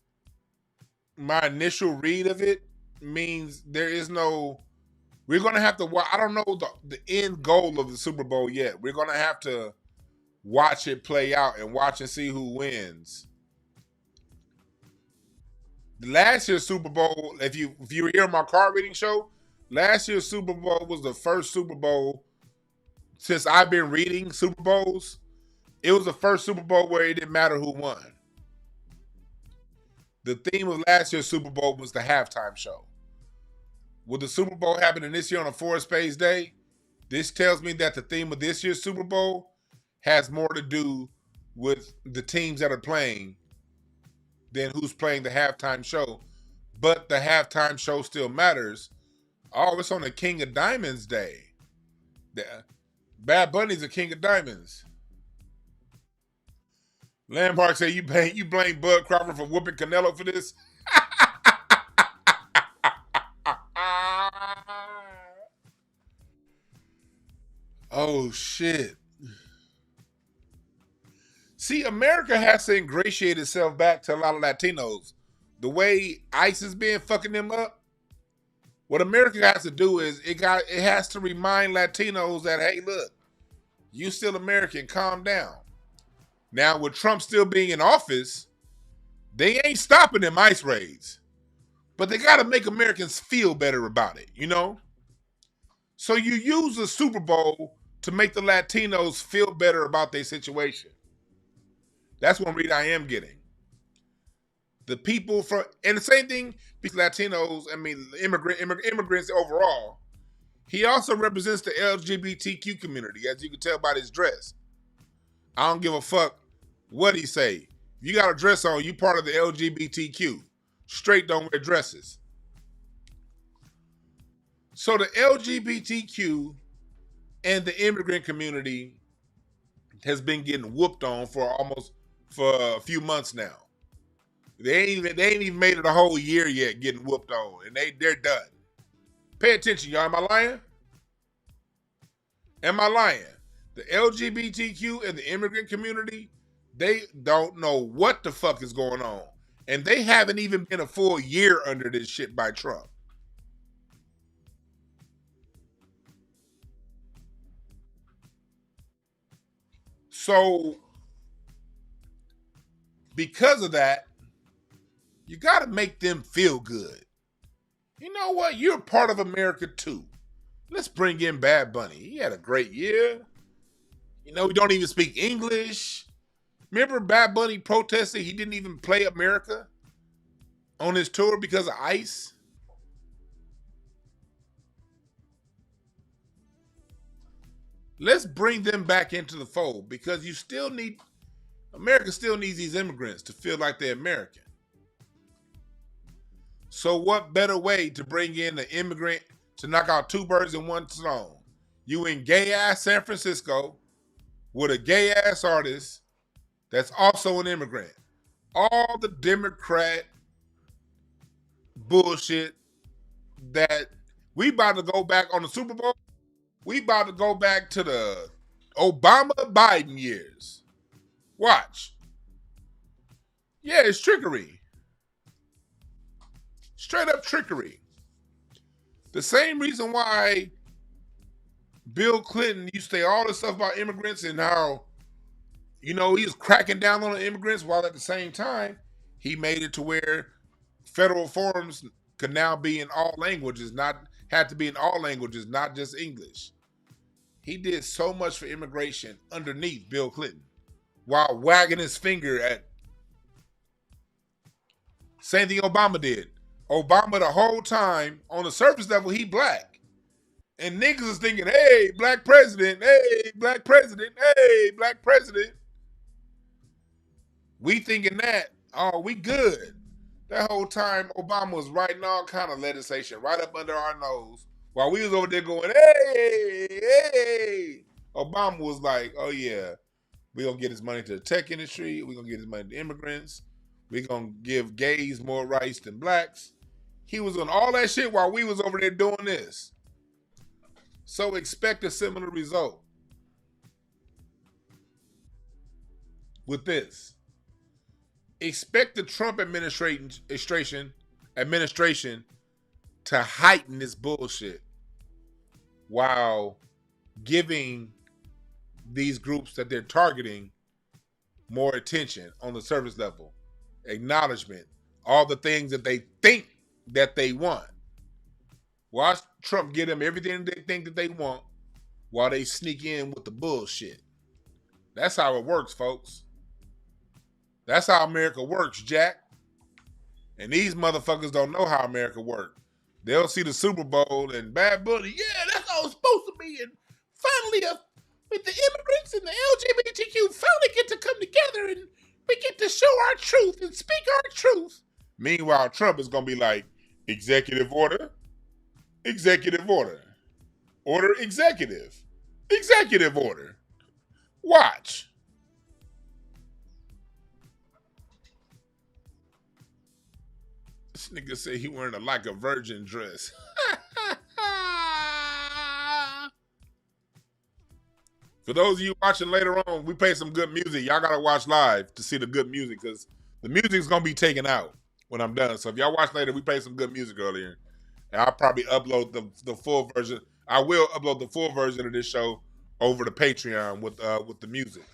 my initial read of it means there is no, we're going to have to watch. I don't know the end goal of the Super Bowl yet. We're going to have to watch it play out and watch and see who wins. Last year's Super Bowl, if you were here on my card reading show, last year's Super Bowl was the first Super Bowl since I've been reading Super Bowls. It was the first Super Bowl where it didn't matter who won. The theme of last year's Super Bowl was the halftime show. With the Super Bowl happening this year on a 4 spades day, this tells me that the theme of this year's Super Bowl has more to do with the teams that are playing than who's playing the halftime show. But the halftime show still matters. Oh, it's on the King of Diamonds Day. Bad Bunny's a King of Diamonds. Landmark said you blame Bud Crawford for whooping Canelo for this. Oh shit. See, America has to ingratiate itself back to a lot of Latinos. The way ICE has been fucking them up, what America has to do is it has to remind Latinos that, hey, look, you still American, calm down. Now, with Trump still being in office, they ain't stopping them ICE raids. But they got to make Americans feel better about it, you know? So you use the Super Bowl to make the Latinos feel better about their situation. That's one read I am getting. The people from, and the same thing, because Latinos, I mean, immigrants overall, he also represents the LGBTQ community, as you can tell by his dress. I don't give a fuck what he say. If you got a dress on, you part of the LGBTQ. Straight don't wear dresses. So the LGBTQ And the immigrant community has been getting whooped on for a few months now. They ain't even made it a whole year yet getting whooped on, and they're done. Pay attention, y'all. Am I lying? Am I lying? The LGBTQ and the immigrant community, they don't know what the fuck is going on. And they haven't even been a full year under this shit by Trump. So, because of that, you got to make them feel good. You know what? You're part of America too. Let's bring in Bad Bunny. He had a great year. You know, he don't even speak English. Remember Bad Bunny protested he didn't even play America on his tour because of ICE? Let's bring them back into the fold because America still needs these immigrants to feel like they're American. So what better way to bring in an immigrant to knock out two birds in one stone? You in gay-ass San Francisco with a gay-ass artist that's also an immigrant. All the Democrat bullshit that we about to go back on the Super Bowl. We about to go back to the Obama-Biden years. Watch. Yeah, it's trickery. Straight up trickery. The same reason why Bill Clinton used to say all this stuff about immigrants and how, he was cracking down on the immigrants while at the same time, he made it to where federal forums could now be in all languages, had to be in all languages, not just English. He did so much for immigration underneath Bill Clinton while wagging his finger at. Same thing Obama did. Obama the whole time, on the surface level, he black. And niggas is thinking, hey, black president, hey, black president, hey, black president. We thinking that, oh, we good. That whole time, Obama was writing all kind of legislation right up under our nose while we was over there going, hey, hey. Obama was like, oh, yeah, we're going to get his money to the tech industry. We're going to get his money to immigrants. We're going to give gays more rights than blacks. He was on all that shit while we was over there doing this. So expect a similar result with this. Expect the Trump administration to heighten this bullshit while giving these groups that they're targeting more attention on the surface level, acknowledgement, all the things that they think that they want. Watch Trump get them everything they think that they want while they sneak in with the bullshit. That's how it works, folks. That's how America works, Jack. And these motherfuckers don't know how America works. They'll see the Super Bowl and Bad Bunny, yeah, that's how it's supposed to be. And finally, with the immigrants and the LGBTQ finally get to come together and we get to show our truth and speak our truth. Meanwhile, Trump is going to be like, executive order, order executive order. Watch. This nigga say he wearing like a virgin dress. For those of you watching later on, we play some good music. Y'all gotta watch live to see the good music because the music's gonna be taken out when I'm done. So if y'all watch later, we play some good music earlier. And I'll probably upload the full version. I will upload the full version of this show over to Patreon with the music.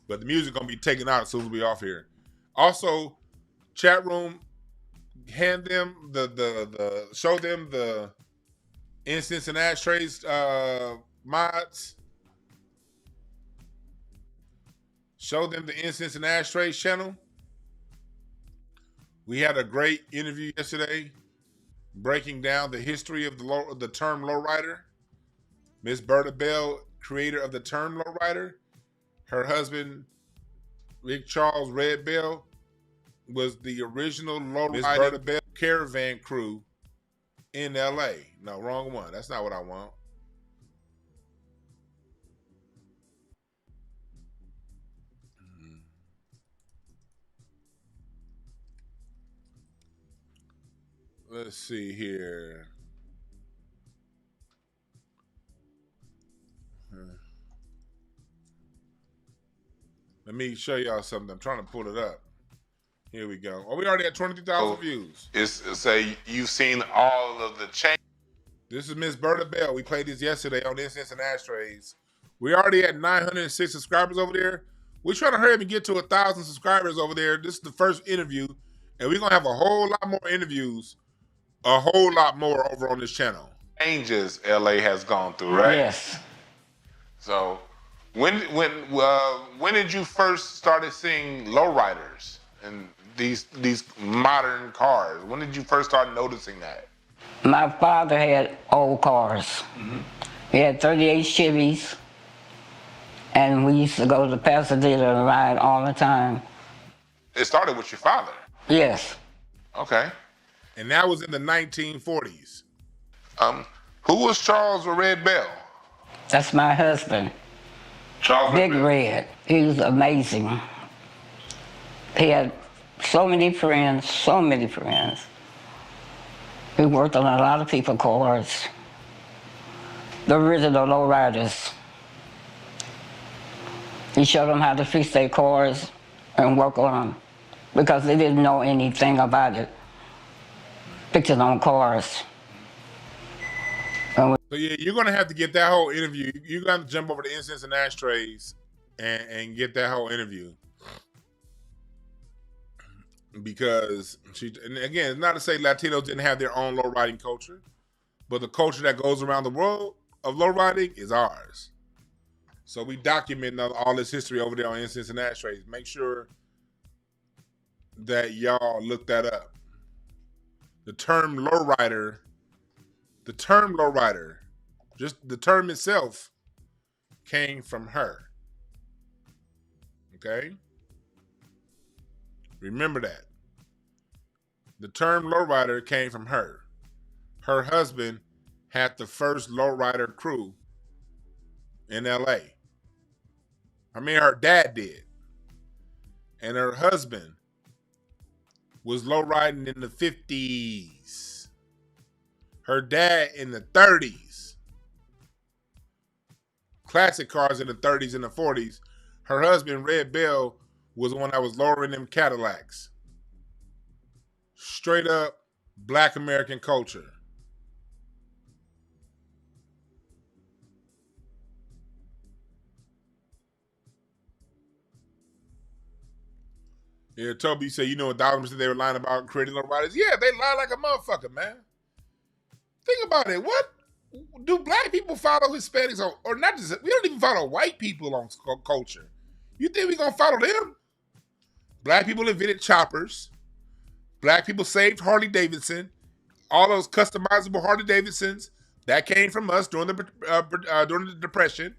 But the music gonna be taken out as soon as we off here. Also, chat room, hand them show them the incense and ashtrays mods. Show them the incense and ashtrays channel. We had a great interview yesterday, breaking down the history of the term lowrider. Miss Berta Bell, creator of the term lowrider, her husband, Rick Charles Red Bell, was the original lowrider Bell caravan crew in LA. No, wrong one. That's not what I want. Let's see here. Let me show y'all something. I'm trying to pull it up. Here we go. Oh, we already had 23,000 views. It's say you've seen all of the change. This is Miss Berta Bell. We played this yesterday on Incense and Ashtrays. We already had 906 subscribers over there. We're trying to hurry up and get to 1,000 subscribers over there. This is the first interview, and we're gonna have a whole lot more interviews, a whole lot more over on this channel. Changes LA has gone through, right? Yes. So when did you first started seeing lowriders and these modern cars? When did you first start noticing that? My father had old cars. He had 38 Chevys, and we used to go to Pasadena and ride all the time. It started with your father. Yes. Okay. And that was in the 1940s. Who was Charles Red Bell? That's my husband. Charles Big Bell. Red. He was amazing. He had so many friends, so many friends. He worked on a lot of people's cars. The original lowriders. He showed them how to fix their cars and work on them because they didn't know anything about it. Fixing on cars. So yeah, you're gonna have to get that whole interview. You're gonna have to jump over to Incense and Ashtrays and get that whole interview. Because and again, it's not to say Latinos didn't have their own low riding culture, but the culture that goes around the world of low riding is ours. So we document all this history over there on Incense and Ashtrays. Make sure that y'all look that up. The term lowrider, just the term itself came from her. Okay? Remember that. The term lowrider came from her. Her husband had the first lowrider crew in LA. I mean, her dad did. And her husband was lowriding in the 50s. Her dad in the 30s. Classic cars in the 30s and the 40s. Her husband, Red Bell, was the one that was lowering them Cadillacs. Straight up Black American culture. Yeah, Toby said, you know, 1,000% they were lying about creating lowriders. Yeah, they lie like a motherfucker, man. Think about it. What do black people follow Hispanics or not? Just, we don't even follow white people on culture. You think we gonna follow them? Black people invented choppers. Black people saved Harley Davidson. All those customizable Harley Davidsons that came from us during the Depression.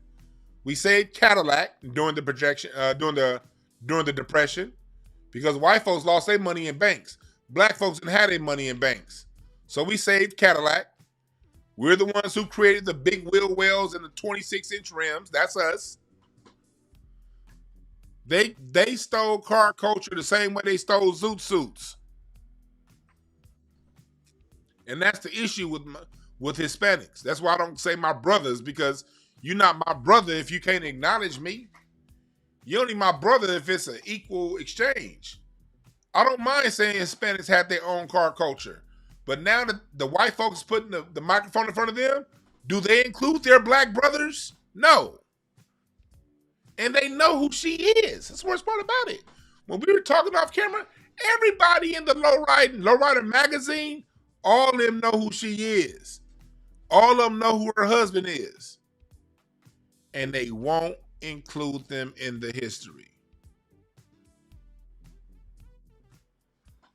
We saved Cadillac during the Depression because white folks lost their money in banks. Black folks didn't have their money in banks, so we saved Cadillac. We're the ones who created the big wheel wells and the 26-inch rims. That's us. They stole car culture the same way they stole zoot suits. And that's the issue with Hispanics. That's why I don't say my brothers, because you're not my brother if you can't acknowledge me. You're only my brother if it's an equal exchange. I don't mind saying Hispanics have their own car culture. But now that the white folks putting the microphone in front of them, do they include their black brothers? No. And they know who she is. That's the worst part about it. When we were talking off camera, everybody in the Lowrider magazine, all of them know who she is. All of them know who her husband is. And they won't include them in the history.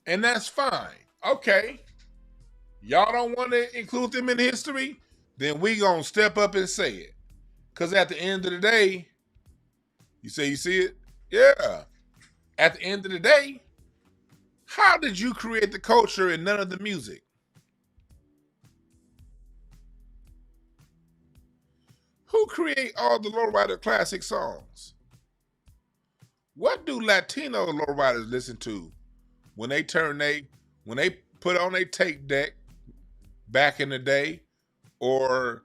And that's fine. Okay. Y'all don't want to include them in history? Then we gonna step up and say it. Because at the end of the day, you say you see it? Yeah. At the end of the day, how did you create the culture and none of the music? Who create all the lowrider classic songs? What do Latino lowriders listen to when they put on a tape deck back in the day or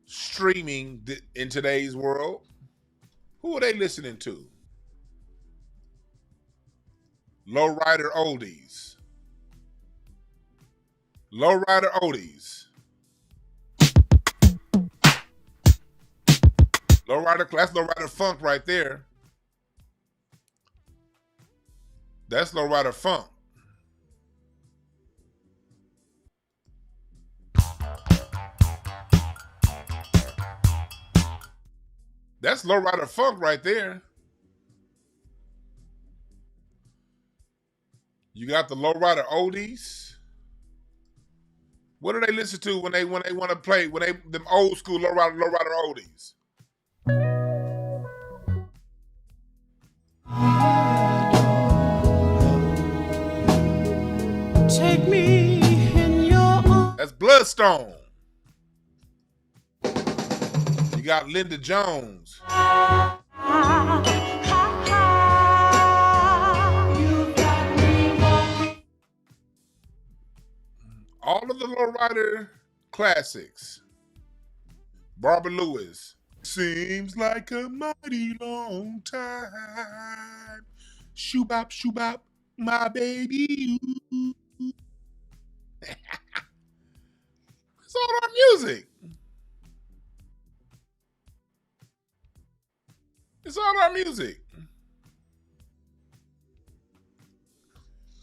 streaming in today's world, who are they listening to? Lowrider oldies. Lowrider oldies. That's lowrider funk right there. That's lowrider funk. That's lowrider funk right there. You got the lowrider oldies. What do they listen to when they want to play, them old school lowrider oldies? Take me in your arms. That's Bloodstone. You got Linda Jones. All of the lowrider classics. Barbara Lewis. Seems like a mighty long time. Shoobop, shoobop, my baby. It's all our music. It's all our music.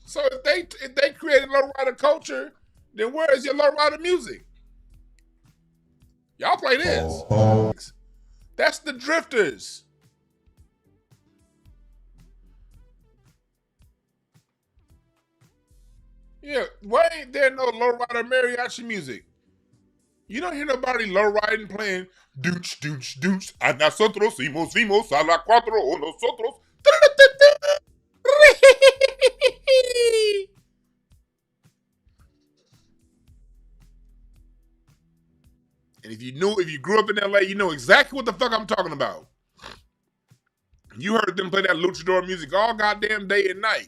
So if they created lowrider culture, then where is your lowrider music? Y'all play this. That's the Drifters. Yeah, why ain't there no lowrider mariachi music? You don't hear nobody lowriding playing douche, douche, douche. A nosotros himos a la cuatro o nosotros. And if you grew up in LA, you know exactly what the fuck I'm talking about. You heard them play that luchador music all goddamn day and night,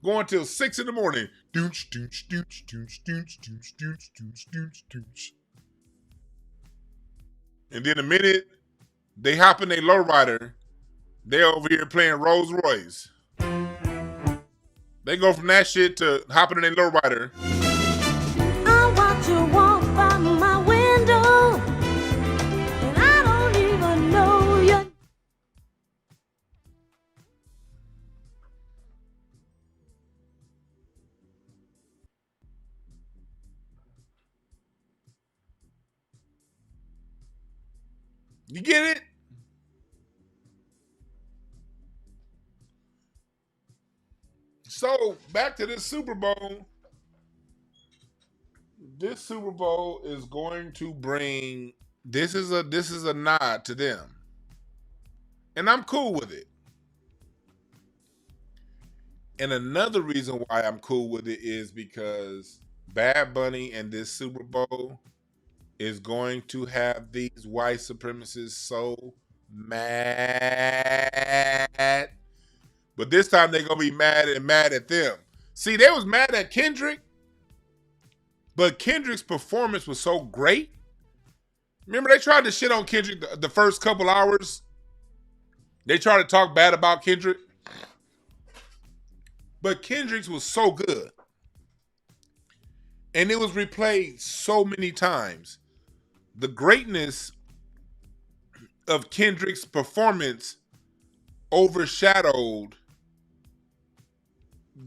going till 6 in the morning. Dooch, dooch, dooch, dooch, dooch, dooch, dooch, dooch, dooch, dooch. And then the minute they hop in their lowrider, they over here playing Rolls Royce. They go from that shit to hopping in their lowrider. I watch you walk by my window, and I don't even know you. You get it? So back to this Super Bowl. This Super Bowl is going to bring this is a nod to them. And I'm cool with it. And another reason why I'm cool with it is because Bad Bunny and this Super Bowl is going to have these white supremacists so mad. But this time they're going to be mad at them. See, they was mad at Kendrick, but Kendrick's performance was so great. Remember, they tried to shit on Kendrick the first couple hours. They tried to talk bad about Kendrick. But Kendrick's was so good. And it was replayed so many times. The greatness of Kendrick's performance overshadowed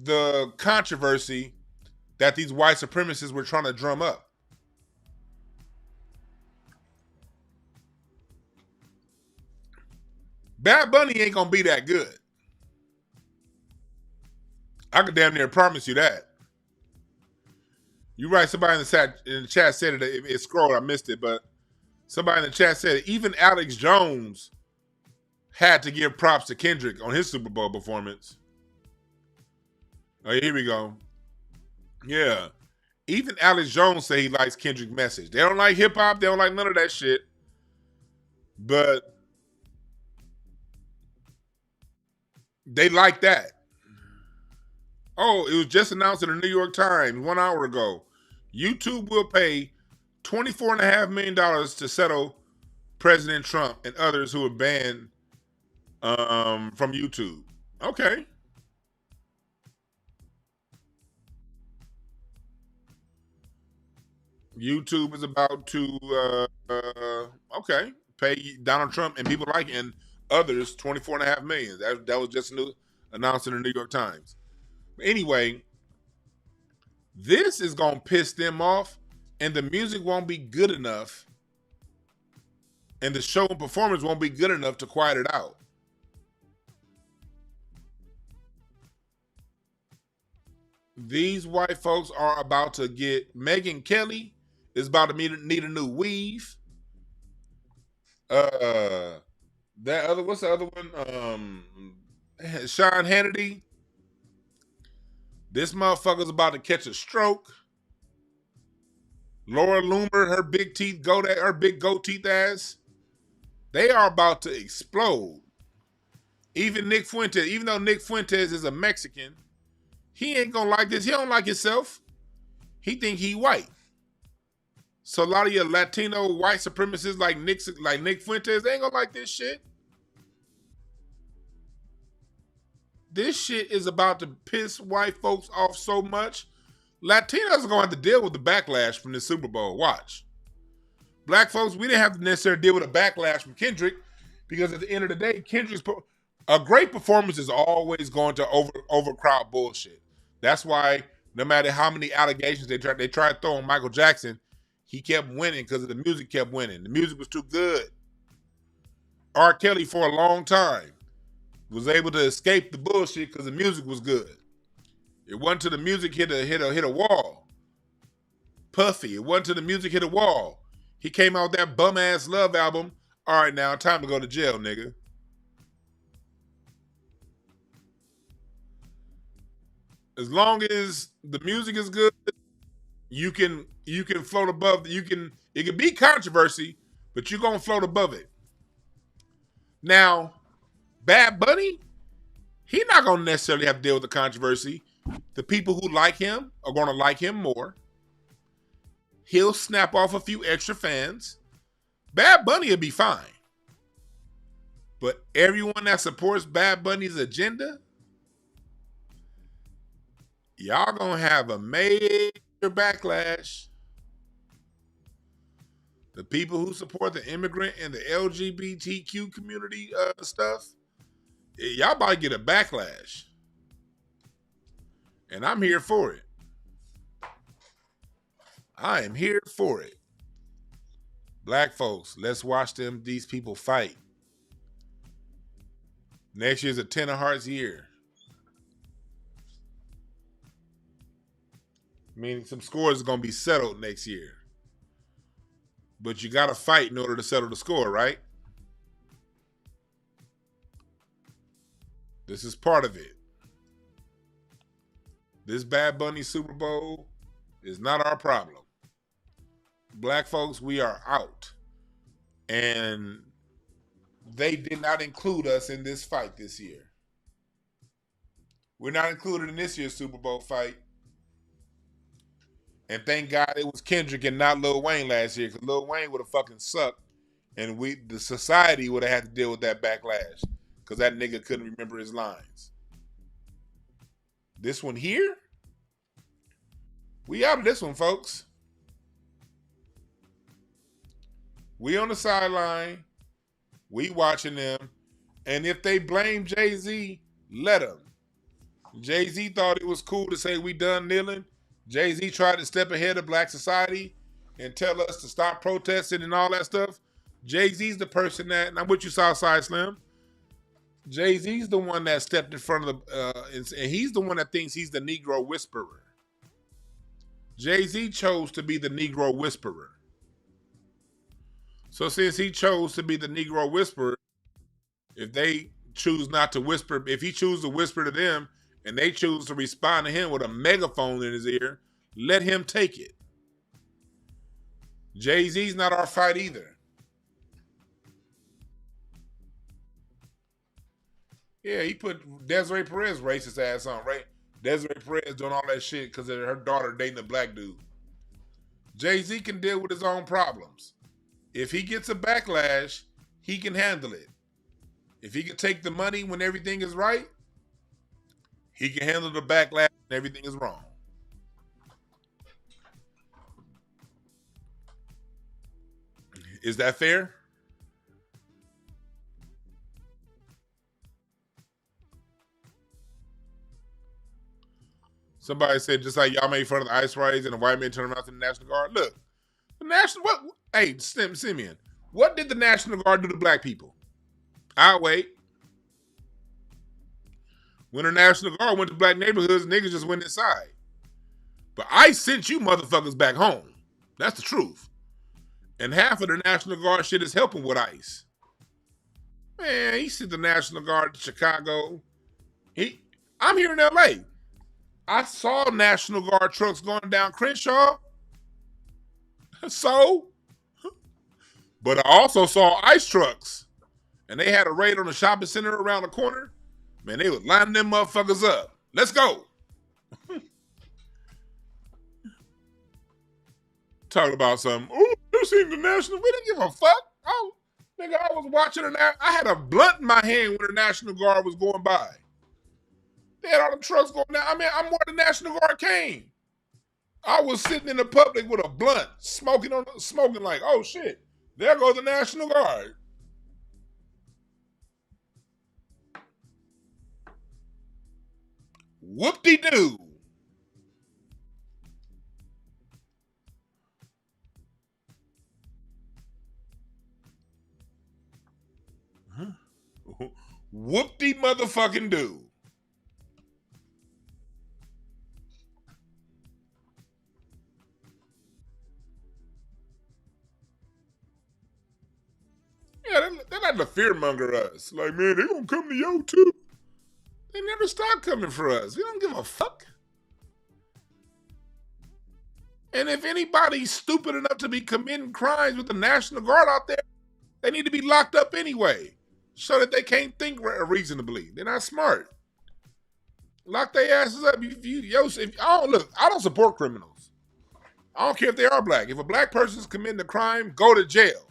the controversy that these white supremacists were trying to drum up. Bad Bunny ain't gonna be that good. I could damn near promise you that. You're right, somebody in the chat said it. It scrolled, I missed it, but somebody in the chat said it. Even Alex Jones had to give props to Kendrick on his Super Bowl performance. Oh, here we go. Yeah. Even Alex Jones say he likes Kendrick's message. They don't like hip-hop. They don't like none of that shit. But they like that. Oh, it was just announced in the New York Times 1 hour ago. YouTube will pay $24.5 million to settle President Trump and others who were banned from YouTube. Okay. YouTube is about to pay Donald Trump and people like him and others $24.5 million. That was just announced in the New York Times. But anyway, this is gonna piss them off, and the music won't be good enough, and the show and performance won't be good enough to quiet it out. These white folks are about to get Megyn Kelly is about to need a new weave. That other, what's the other one? Sean Hannity. This motherfucker's about to catch a stroke. Laura Loomer, her big goat teeth ass. They are about to explode. Even Nick Fuentes, even though Nick Fuentes is a Mexican, he ain't gonna like this. He don't like himself. He think he white. So a lot of your Latino white supremacists like Nick Fuentes, they ain't gonna like this shit. This shit is about to piss white folks off so much. Latinos are gonna have to deal with the backlash from the Super Bowl. Watch. Black folks, we didn't have to necessarily deal with a backlash from Kendrick because at the end of the day, a great performance is always going to overcrowd bullshit. That's why no matter how many allegations they tried throwing Michael Jackson, he kept winning because the music kept winning. The music was too good. R. Kelly for a long time was able to escape the bullshit because the music was good. It wasn't till the music hit a wall. Puffy, it wasn't till the music hit a wall. He came out with that bum ass Love album. All right, now time to go to jail, nigga. As long as the music is good, you can float above. It can be controversy, but you're gonna float above it. Now, Bad Bunny, he's not gonna necessarily have to deal with the controversy. The people who like him are gonna like him more. He'll snap off a few extra fans. Bad Bunny will be fine. But everyone that supports Bad Bunny's agenda, y'all gonna have a major backlash. The people who support the immigrant and the LGBTQ community stuff, y'all about to get a backlash. And I'm here for it. I am here for it. Black folks, let's watch these people fight. Next year's a 10 of Hearts year. Meaning some scores are going to be settled next year. But you got to fight in order to settle the score, right? This is part of it. This Bad Bunny Super Bowl is not our problem. Black folks, we are out. And they did not include us in this fight this year. We're not included in this year's Super Bowl fight. And thank God it was Kendrick and not Lil Wayne last year, because Lil Wayne would have fucking sucked, and the society would have had to deal with that backlash, because that nigga couldn't remember his lines. This one here, we out of this one, folks. We on the sideline, we watching them, and if they blame Jay-Z, let them. Jay-Z thought it was cool to say we done kneeling. Jay-Z tried to step ahead of black society and tell us to stop protesting and all that stuff. Jay-Z's the person that, and I'm with you, Southside Slim. Jay-Z's the one that stepped in front of and he's the one that thinks he's the Negro Whisperer. Jay-Z chose to be the Negro Whisperer. So since he chose to be the Negro Whisperer, if they choose not to whisper, if he chooses to whisper to them, and they choose to respond to him with a megaphone in his ear, let him take it. Jay-Z's not our fight either. Yeah, he put Desiree Perez racist ass on, right? Desiree Perez doing all that shit because of her daughter dating a black dude. Jay-Z can deal with his own problems. If he gets a backlash, he can handle it. If he can take the money when everything is right, he can handle the backlash when everything is wrong. Is that fair? Somebody said, just like y'all made fun of the Ice Rays and the white men turned around to the National Guard. Look, the National, what? Hey, Simeon, what did the National Guard do to black people? I'll wait. When the National Guard went to black neighborhoods, niggas just went inside. But ICE sent you motherfuckers back home. That's the truth. And half of the National Guard shit is helping with ICE. Man, he sent the National Guard to Chicago. I'm here in LA. I saw National Guard trucks going down Crenshaw. So, but I also saw ICE trucks. And they had a raid on the shopping center around the corner. Man, they was lining them motherfuckers up. Let's go. Talking about something. Oh, you seen the National? We didn't give a fuck. Oh, nigga, I was watching I had a blunt in my hand when the National Guard was going by. They had all them trucks going down. I mean, I'm where the National Guard came. I was sitting in the public with a blunt, smoking like, oh shit, there goes the National Guard. Whoop-de-doo. Whoop-de-motherfucking-doo. Yeah, they like to fearmonger us. Like, man, they gonna come to yo too. They never stop coming for us. We don't give a fuck. And if anybody's stupid enough to be committing crimes with the National Guard out there, they need to be locked up anyway, so that they can't think reasonably. They're not smart. Lock their asses up. I don't support criminals. I don't care if they are black. If a black person's committing a crime, go to jail.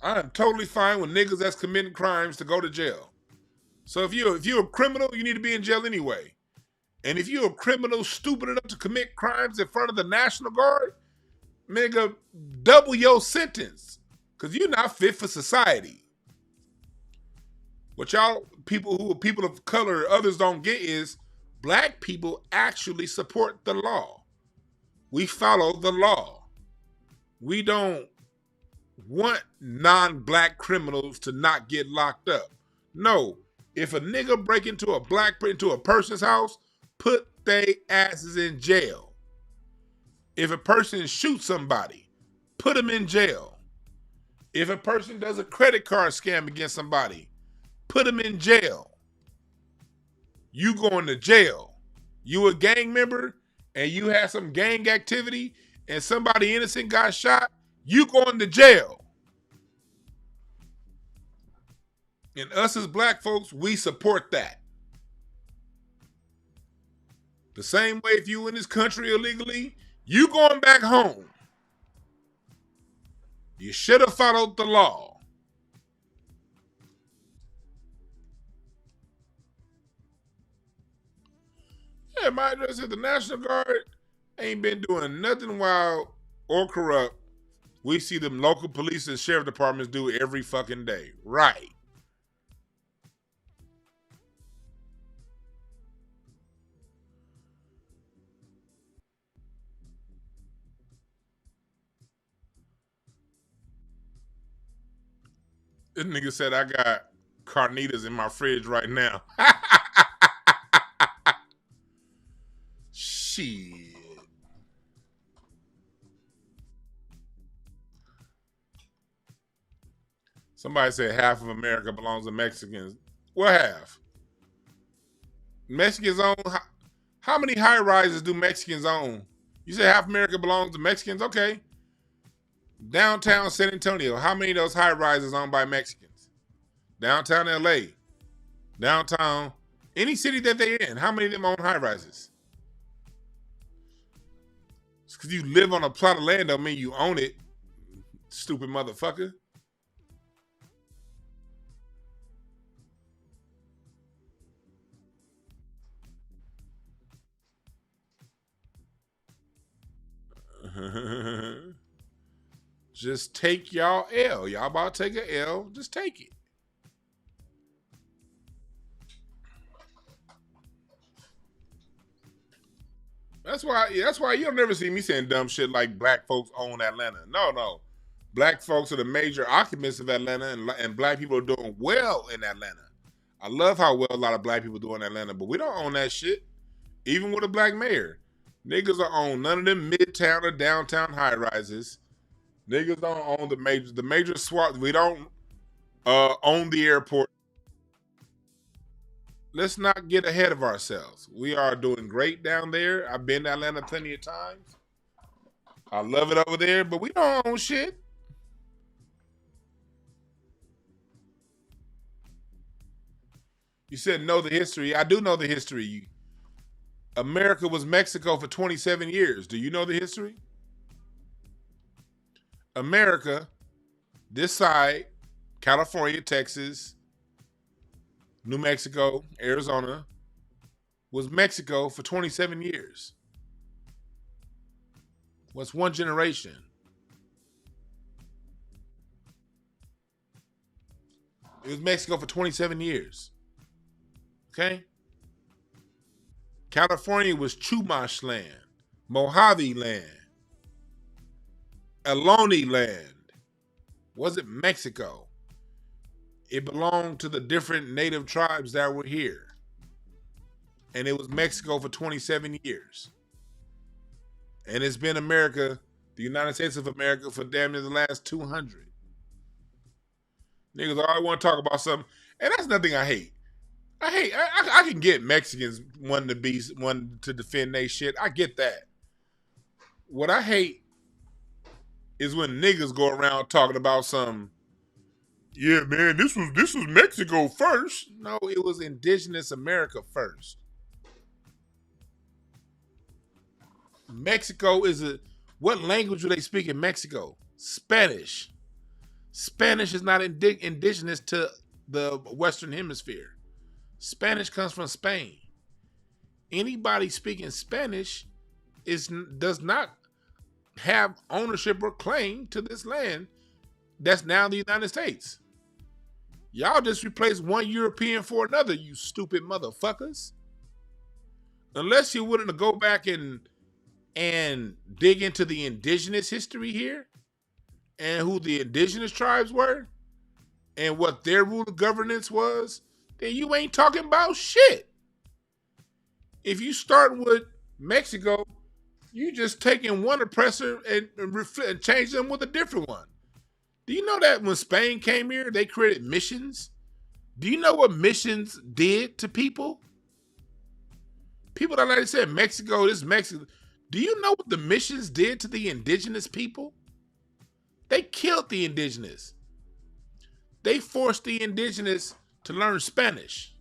I am totally fine with niggas that's committing crimes to go to jail. So if you're a criminal, you need to be in jail anyway. And if you're a criminal stupid enough to commit crimes in front of the National Guard, nigga, double your sentence. Because you're not fit for society. What y'all people who are people of color, others don't get is black people actually support the law. We follow the law. We don't want non-black criminals to not get locked up. No. If a nigga break into a person's house, put they asses in jail. If a person shoots somebody, put them in jail. If a person does a credit card scam against somebody, put them in jail. You going to jail. You a gang member and you had some gang activity and somebody innocent got shot, you going to jail. And us as black folks, we support that. The same way if you in this country illegally, you going back home. You should have followed the law. Yeah, my address is the National Guard ain't been doing nothing wild or corrupt. We see them local police and sheriff departments do every fucking day. Right. This nigga said I got carnitas in my fridge right now. Shit. Somebody said half of America belongs to Mexicans. What half? Mexicans own? How many high rises do Mexicans own? You say half America belongs to Mexicans? Okay. Downtown San Antonio, how many of those high rises owned by Mexicans? Downtown LA, downtown Any city that they're in, how many of them own high rises? It's because you live on a plot of land don't mean you own it, stupid motherfucker. Just take y'all L. Y'all about to take a L. Just take it. That's why you'll never see me saying dumb shit like black folks own Atlanta. No. Black folks are the major occupants of Atlanta, and black people are doing well in Atlanta. I love how well a lot of black people do in Atlanta, but we don't own that shit. Even with a black mayor. Niggas don't own none of them midtown or downtown high rises. Niggas don't own the major swap. We don't own the airport. Let's not get ahead of ourselves. We are doing great down there. I've been to Atlanta plenty of times. I love it over there, but we don't own shit. You said know the history. I do know the history. America was Mexico for 27 years. Do you know the history? America, this side, California, Texas, New Mexico, Arizona, was Mexico for 27 years. What's one generation? It was Mexico for 27 years. Okay? California was Chumash land, Mojave land, Ohlone land. Wasn't Mexico. It belonged to the different native tribes that were here. And it was Mexico for 27 years. And it's been America, the United States of America, for damn near the last 200. Niggas always want to talk about something. And that's nothing I hate. I can get Mexicans wanting to defend their shit. I get that. What I hate is when niggas go around talking about some, yeah, man, this was Mexico first. No, it was indigenous America first. Mexico what language do they speak in Mexico? Spanish. Spanish is not indigenous to the Western Hemisphere. Spanish comes from Spain. Anybody speaking Spanish does not have ownership or claim to this land that's now the United States. Y'all just replaced one European for another, you stupid motherfuckers. Unless you're willing to go back and dig into the indigenous history here and who the indigenous tribes were and what their rule of governance was, then you ain't talking about shit. If you start with Mexico, you just taking one oppressor and change them with a different one. Do you know that when Spain came here, they created missions? Do you know what missions did to people? People that, like I said, Mexico, this is Mexico. Do you know what the missions did to the indigenous people? They killed the indigenous. They forced the indigenous to learn Spanish.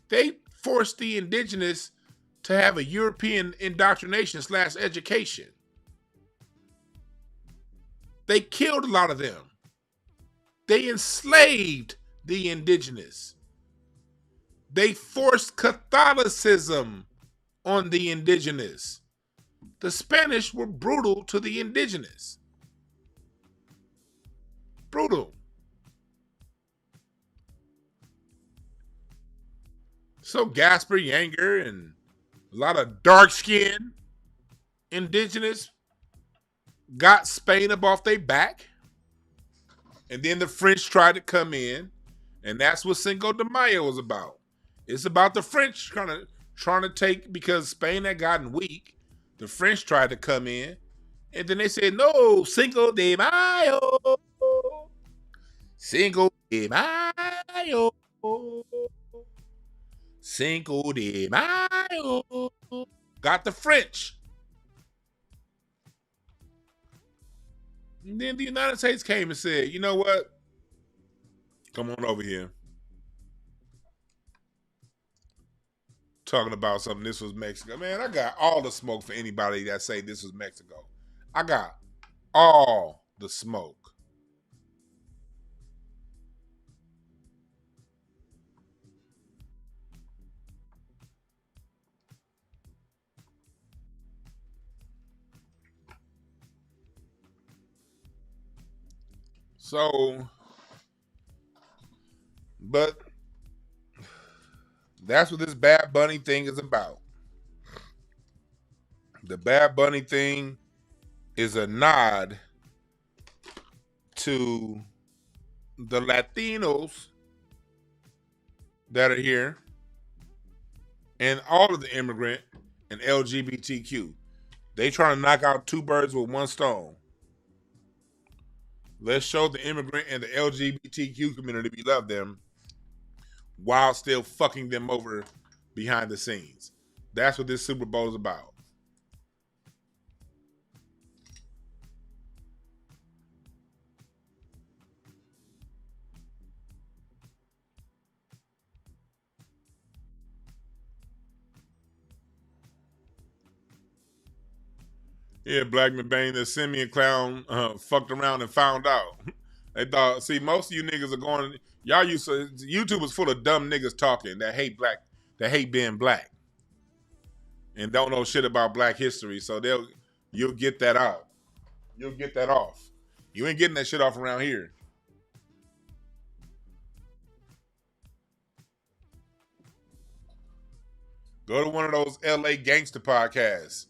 They forced the indigenous to have a European indoctrination / education. They killed a lot of them. They enslaved the indigenous. They forced Catholicism on the indigenous. The Spanish were brutal to the indigenous. Brutal. So Gaspar Yanger and a lot of dark-skinned indigenous got Spain up off their back. And then the French tried to come in. And that's what Cinco de Mayo was about. It's about the French trying to take, because Spain had gotten weak. The French tried to come in. And then they said, no, Cinco de Mayo. Cinco de Mayo. Cinco de Mayo. Got the French. And then the United States came and said, you know what? Come on over here. talking about something. This was Mexico. Man, I got all the smoke for anybody that say this was Mexico. I got all the smoke. So, but that's what this Bad Bunny thing is about. The Bad Bunny thing is a nod to the Latinos that are here and all of the immigrant and LGBTQ. They trying to knock out two birds with one stone. Let's show the immigrant and the LGBTQ community we love them while still fucking them over behind the scenes. That's what this Super Bowl is about. Yeah, Black McBain, the Simeon clown fucked around and found out. They thought, see, most of you niggas are going, y'all used to, YouTube is full of dumb niggas talking that hate being black and don't know shit about black history. So you'll get that out. You'll get that off. You ain't getting that shit off around here. Go to one of those LA gangster podcasts.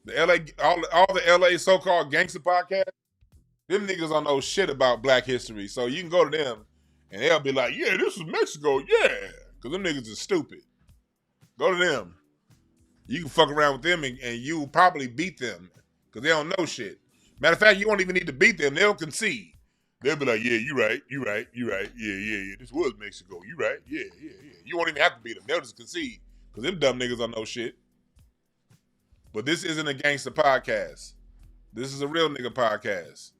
The LA, all the LA so-called gangster podcasts, them niggas don't know shit about black history. So you can go to them and they'll be like, yeah, this is Mexico, yeah. Because them niggas are stupid. Go to them. You can fuck around with them and you will probably beat them because they don't know shit. Matter of fact, you won't even need to beat them. They'll concede. They'll be like, yeah, you right. Yeah. This was Mexico. You right. Yeah. You won't even have to beat them. They'll just concede because them dumb niggas don't know shit. But this isn't a gangster podcast. This is a real nigga podcast.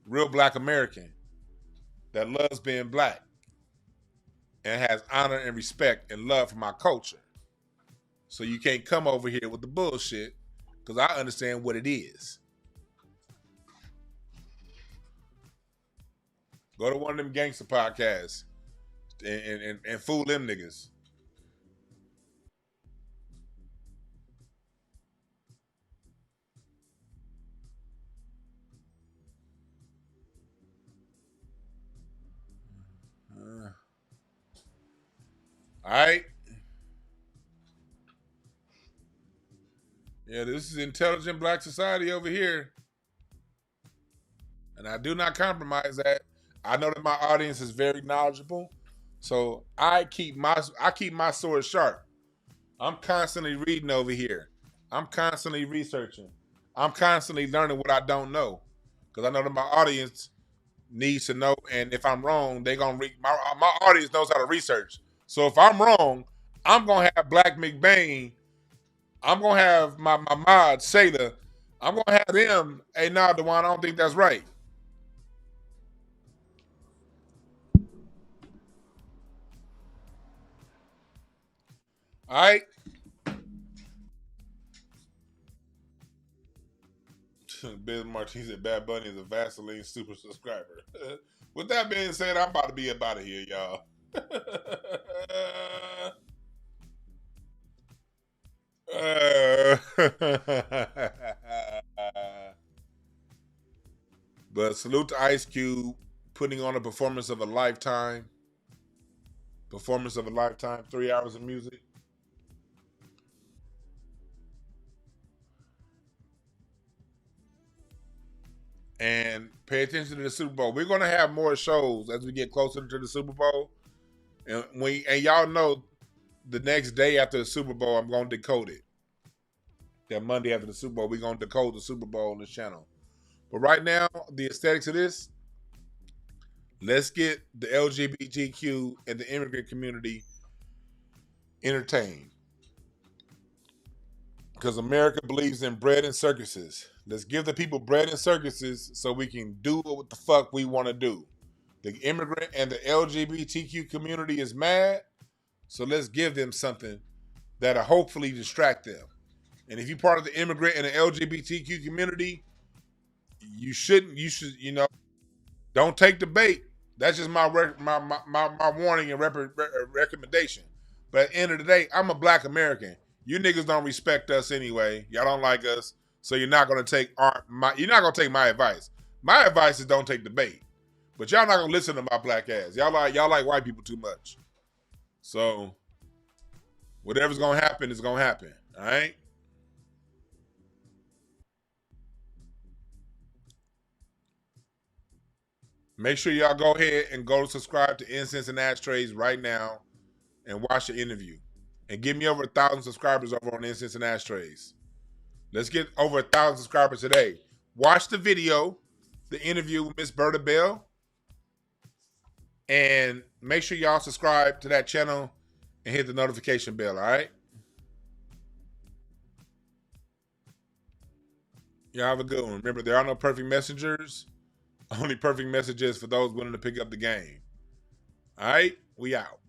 Real black American that loves being black and has honor and respect and love for my culture. So you can't come over here with the bullshit because I understand what it is. Go to one of them gangster podcasts and fool them niggas. All right. Yeah, this is intelligent black society over here. And I do not compromise that. I know that my audience is very knowledgeable. So I keep my sword sharp. I'm constantly reading over here. I'm constantly researching. I'm constantly learning what I don't know. Because I know that my audience needs to know. And if I'm wrong, they're going to read. My audience knows how to research. So if I'm wrong, I'm going to have Black McBain. I'm going to have my mod, Shayla. I'm going to have them. Hey, nah, Dewan, I don't think that's right. All right. Biz Martinez said Bad Bunny is a Vaseline super subscriber. With that being said, I'm about to be up out of here, y'all. But salute to Ice Cube putting on a performance of a lifetime. 3 hours of music. And pay attention to the Super Bowl. We're going to have more shows as we get closer to the Super Bowl. And y'all know the next day after the Super Bowl, I'm going to decode it. That Monday after the Super Bowl, we're going to decode the Super Bowl on this channel. But right now, the aesthetics of this, let's get the LGBTQ and the immigrant community entertained. Because America believes in bread and circuses. Let's give the people bread and circuses so we can do what the fuck we want to do. The immigrant and the LGBTQ community is mad, so let's give them something that'll hopefully distract them. And if you're part of the immigrant and the LGBTQ community, you should, don't take the bait. That's just my warning and recommendation. But at the end of the day, I'm a black American. You niggas don't respect us anyway. Y'all don't like us, so you're not gonna take my advice. My advice is don't take the bait. But y'all not gonna listen to my black ass. Y'all like white people too much. So whatever's gonna happen is gonna happen. All right. Make sure y'all go ahead and go subscribe to Incense and Ashtrays right now and watch the interview. And give me over 1,000 subscribers over on Incense and Ashtrays. Let's get over 1,000 subscribers today. Watch the video, the interview with Miss Berta Bell. And make sure y'all subscribe to that channel and hit the notification bell, all right? Y'all have a good one. Remember, there are no perfect messengers. Only perfect messages for those willing to pick up the game. All right? We out.